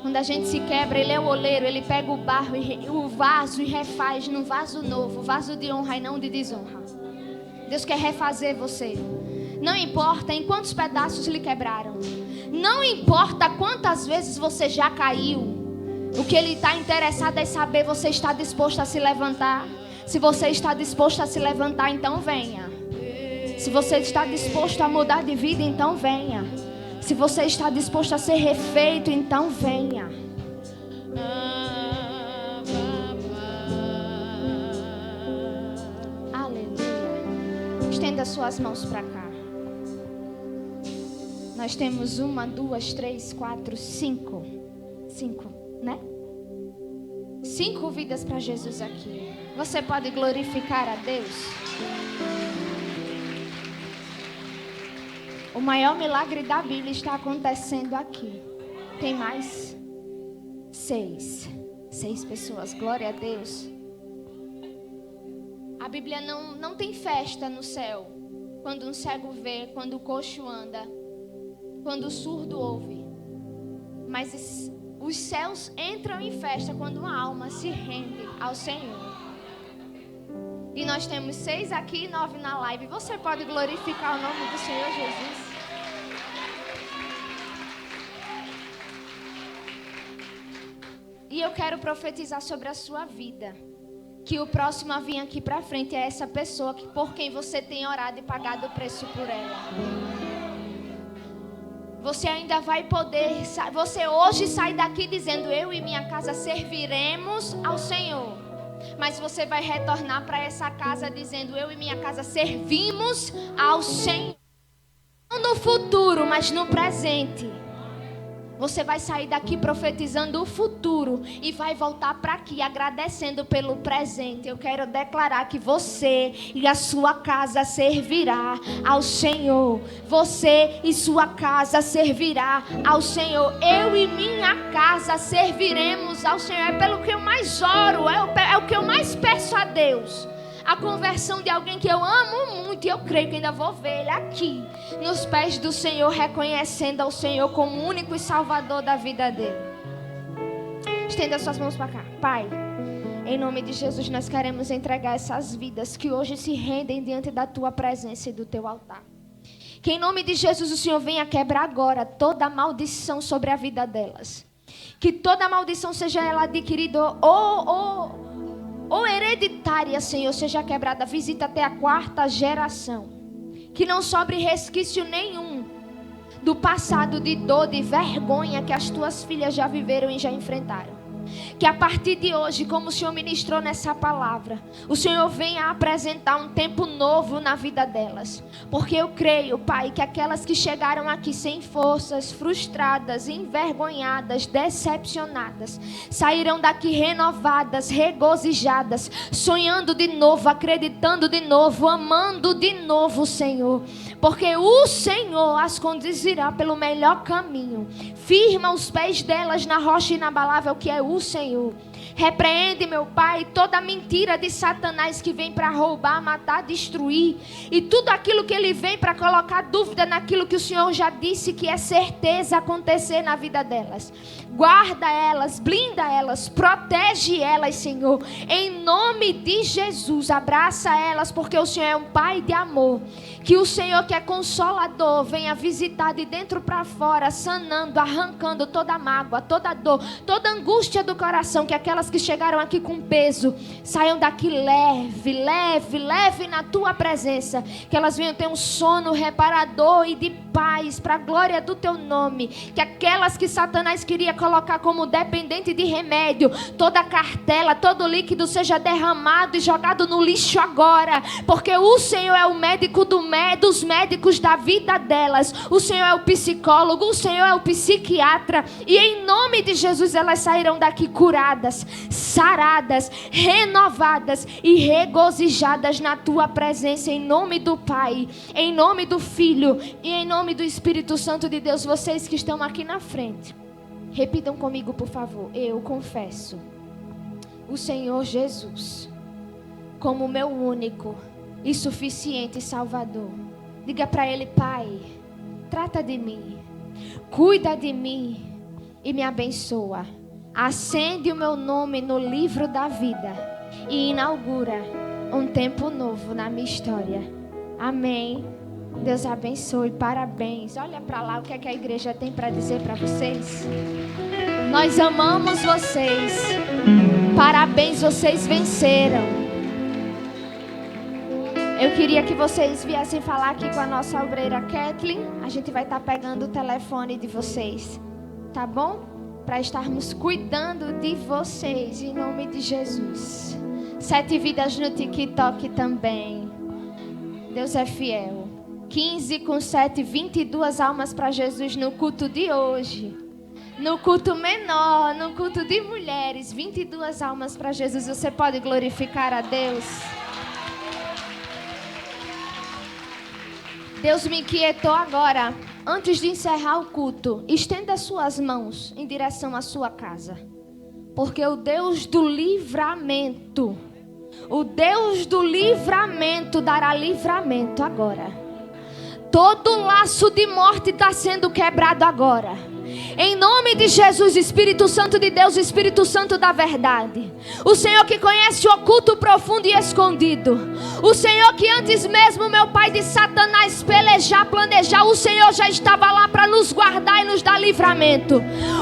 quando a gente se quebra, Ele é o oleiro, Ele pega o barro, o vaso e refaz num vaso novo, vaso de honra e não de desonra. Deus quer refazer você. Não importa em quantos pedaços lhe quebraram. Não importa quantas vezes você já caiu. O que Ele está interessado é saber, você está disposto a se levantar? Se você está disposto a se levantar, então venha. Se você está disposto a mudar de vida, então venha. Se você está disposto a ser refeito, então venha. Aleluia. Estenda suas mãos para cá. Nós temos 1, 2, 3, 4, 5. 5, né? 5 vidas para Jesus aqui. Você pode glorificar a Deus? O maior milagre da Bíblia está acontecendo aqui. Tem mais? 6 pessoas. Glória a Deus. A Bíblia não tem festa no céu. Quando um cego vê, quando o coxo anda, quando o surdo ouve. Mas os céus entram em festa quando uma alma se rende ao Senhor. E nós temos 6 aqui e 9 na live. Você pode glorificar o nome do Senhor Jesus? E eu quero profetizar sobre a sua vida. Que o próximo a vir aqui pra frente é essa pessoa por quem você tem orado e pagado o preço por ela. Você ainda vai poder, você hoje sai daqui dizendo, eu e minha casa serviremos ao Senhor. Mas você vai retornar para essa casa dizendo, eu e minha casa servimos ao Senhor. Não no futuro, mas no presente. Você vai sair daqui profetizando o futuro e vai voltar para aqui agradecendo pelo presente. Eu quero declarar que você e a sua casa servirá ao Senhor. Você e sua casa servirá ao Senhor. Eu e minha casa serviremos ao Senhor. É pelo que eu mais oro, é o que eu mais peço a Deus. A conversão de alguém que eu amo muito. E eu creio que ainda vou ver ele aqui, nos pés do Senhor, reconhecendo ao Senhor como o único e salvador da vida dele. Estenda suas mãos para cá. Pai, em nome de Jesus, nós queremos entregar essas vidas que hoje se rendem diante da tua presença e do teu altar. Que em nome de Jesus o Senhor venha quebrar agora toda maldição sobre a vida delas. Que toda maldição, seja ela adquirida ou hereditária, Senhor, seja quebrada. Visita até a 4ª geração. Que não sobre resquício nenhum do passado de dor, de vergonha que as tuas filhas já viveram e já enfrentaram. Que a partir de hoje, como o Senhor ministrou nessa palavra, o Senhor venha apresentar um tempo novo na vida delas. Porque eu creio, Pai, que aquelas que chegaram aqui sem forças, frustradas, envergonhadas, decepcionadas, sairão daqui renovadas, regozijadas, sonhando de novo, acreditando de novo, amando de novo, Senhor. Porque o Senhor as conduzirá pelo melhor caminho. Firma os pés delas na rocha inabalável que é o Senhor. Repreende, meu Pai, toda mentira de Satanás que vem para roubar, matar, destruir. E tudo aquilo que ele vem para colocar dúvida naquilo que o Senhor já disse que é certeza acontecer na vida delas. Guarda elas, blinda elas, protege elas, Senhor. Em nome de Jesus, abraça elas, porque o Senhor é um Pai de amor. Que o Senhor, que é consolador, venha visitar de dentro para fora, sanando, arrancando toda mágoa, toda dor, toda angústia do coração. Que aquelas que chegaram aqui com peso saiam daqui leve na tua presença. Que elas venham ter um sono reparador e de paz para a glória do teu nome. Que aquelas que Satanás queria colocar como dependente de remédio, toda a cartela, todo o líquido seja derramado e jogado no lixo agora. Porque o Senhor é o médico dos médicos da vida delas. O Senhor é o psicólogo, o Senhor é o psiquiatra. E em nome de Jesus elas sairão daqui curadas, saradas, renovadas e regozijadas na tua presença, em nome do Pai, em nome do Filho e em nome do Espírito Santo de Deus. Vocês que estão aqui na frente, repitam comigo, por favor. Eu confesso o Senhor Jesus como meu único e suficiente Salvador. Diga para Ele: Pai, trata de mim, cuida de mim e me abençoa. Acende o meu nome no livro da vida e inaugura um tempo novo na minha história. Amém. Deus abençoe. Parabéns. Olha para lá o que é que a igreja tem para dizer para vocês. Nós amamos vocês. Parabéns, vocês venceram. Eu queria que vocês viessem falar aqui com a nossa obreira Kathleen. A gente vai estar pegando o telefone de vocês, tá bom? Para estarmos cuidando de vocês, em nome de Jesus. 7 vidas no TikTok também. Deus é fiel. 15 com 7, 22 almas para Jesus no culto de hoje. No culto menor, no culto de mulheres, 22 almas para Jesus. Você pode glorificar a Deus? Deus me inquietou agora. Antes de encerrar o culto, estenda suas mãos em direção à sua casa. Porque o Deus do livramento, dará livramento agora. Todo laço de morte está sendo quebrado agora. Em nome de Jesus, Espírito Santo de Deus, Espírito Santo da verdade. O Senhor que conhece o oculto, profundo e escondido. O Senhor que antes mesmo, meu Pai, de Satanás pelejar, planejar, o Senhor já estava lá para nos guardar e nos dar livramento.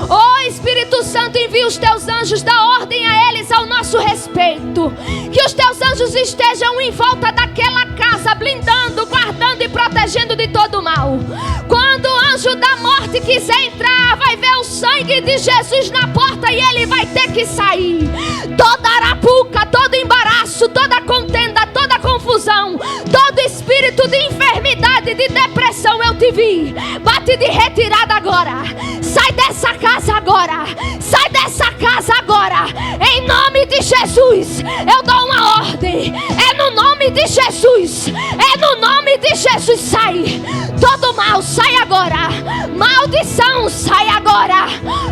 Oh Espírito Santo, envia os teus anjos, dá ordem a eles ao nosso respeito. Que os teus anjos estejam em volta daquela casa, blindando, guardando e protegendo de todo mal. Quando o anjo da morte quiser entrar, vai ver o sangue de Jesus na porta e ele vai ter que sair. Toda arapuca, todo embaraço, toda contenda, toda confusão, todo espírito de enfermidade, de depressão, eu te vi. Bate de retirada agora. Sai dessa casa agora. Sai dessa casa agora. Em nome de Jesus, eu dou uma ordem. É no nome de Jesus. É no nome de Jesus. Sai. Todo mal, sai agora. Maldição, sai agora.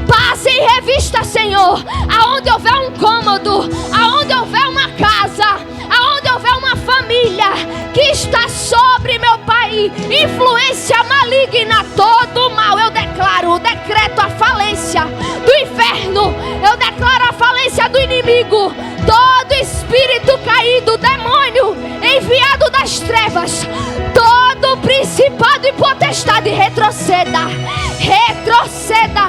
Passe em revista, Senhor. Aonde houver um cômodo, aonde houver uma casa, aonde houver uma família que está sobre, meu Pai, influência maligna, todo mal, eu decreto a falência do inferno. Eu declaro a falência do inimigo. Todo espírito caído, demônio enviado das trevas, todo principado e potestade, retroceda, retroceda,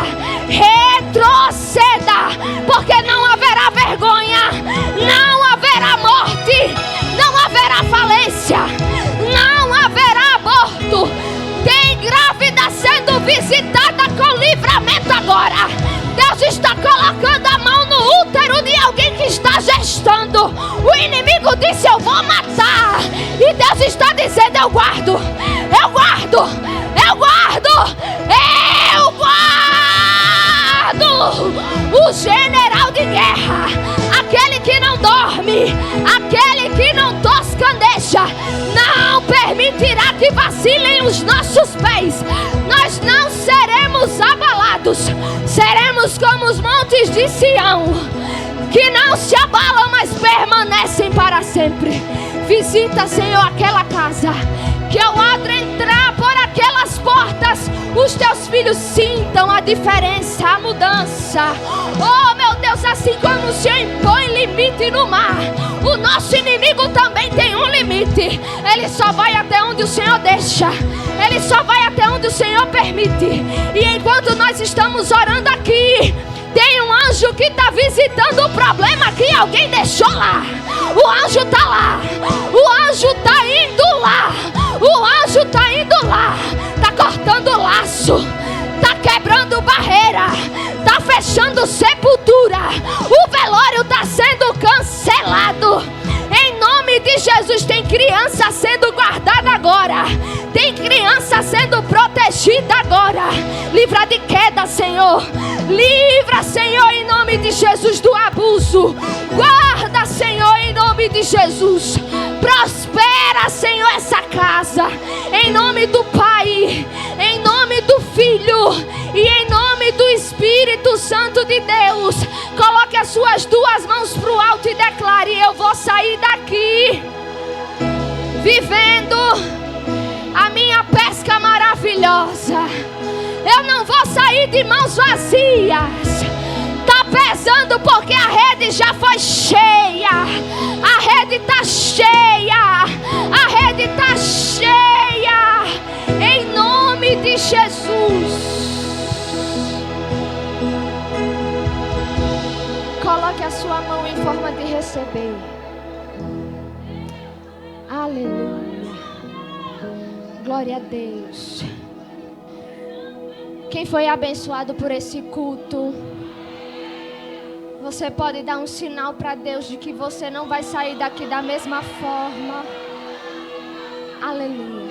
retroceda, porque não haverá vergonha, não haverá morte, não haverá falência, não haverá aborto. Tem grávida sendo visitada com livramento agora. Deus está colocando a mão no útero de alguém que está gestando. O inimigo disse: eu vou matar. E Deus está dizendo: eu guardo, eu guardo, eu guardo, eu guardo. O general de guerra, aquele que não dorme, aquele que não toscaneja, não permitirá que vacilem os nossos pés. Nós não seremos abalados. Seremos como os montes de Sião, que não se abalam, mas permanecem para sempre. Visita, Senhor, aquela casa, que ao entrar por aquelas portas, os teus filhos sintam a diferença, a mudança. Oh, meu Deus, assim como o Senhor impõe limite no mar, o nosso inimigo também tem um limite. Ele só vai até onde o Senhor deixa. Ele só vai até onde o Senhor permite. E enquanto nós estamos orando aqui, tem um anjo que está visitando o problema que alguém deixou lá. O anjo está lá. O anjo está indo lá. O anjo está indo lá. Está cortando laço. Está quebrando barreira. Está fechando sepultura. O velório está sendo cancelado. Em nome de Jesus, tem criança sendo guardada agora. Tem criança sendo protegida agora. Livra de queda, Senhor. Livra, Senhor, em nome de Jesus, do abuso. Guarda, Senhor, em nome de Jesus. Prospera, Senhor, essa casa. Em nome do Pai, em nome do Filho e em nome do Espírito Santo de Deus. Coloque as suas duas mãos para o alto e declare: eu vou sair daqui vivendo a minha pesca maravilhosa. Eu não vou sair de mãos vazias. Tá pesando porque a rede já foi cheia. A rede tá cheia. A rede tá cheia. Em nome de Jesus. Coloque a sua mão em forma de receber. Aleluia. Glória a Deus. Quem foi abençoado por esse culto, você pode dar um sinal para Deus de que você não vai sair daqui da mesma forma. Aleluia.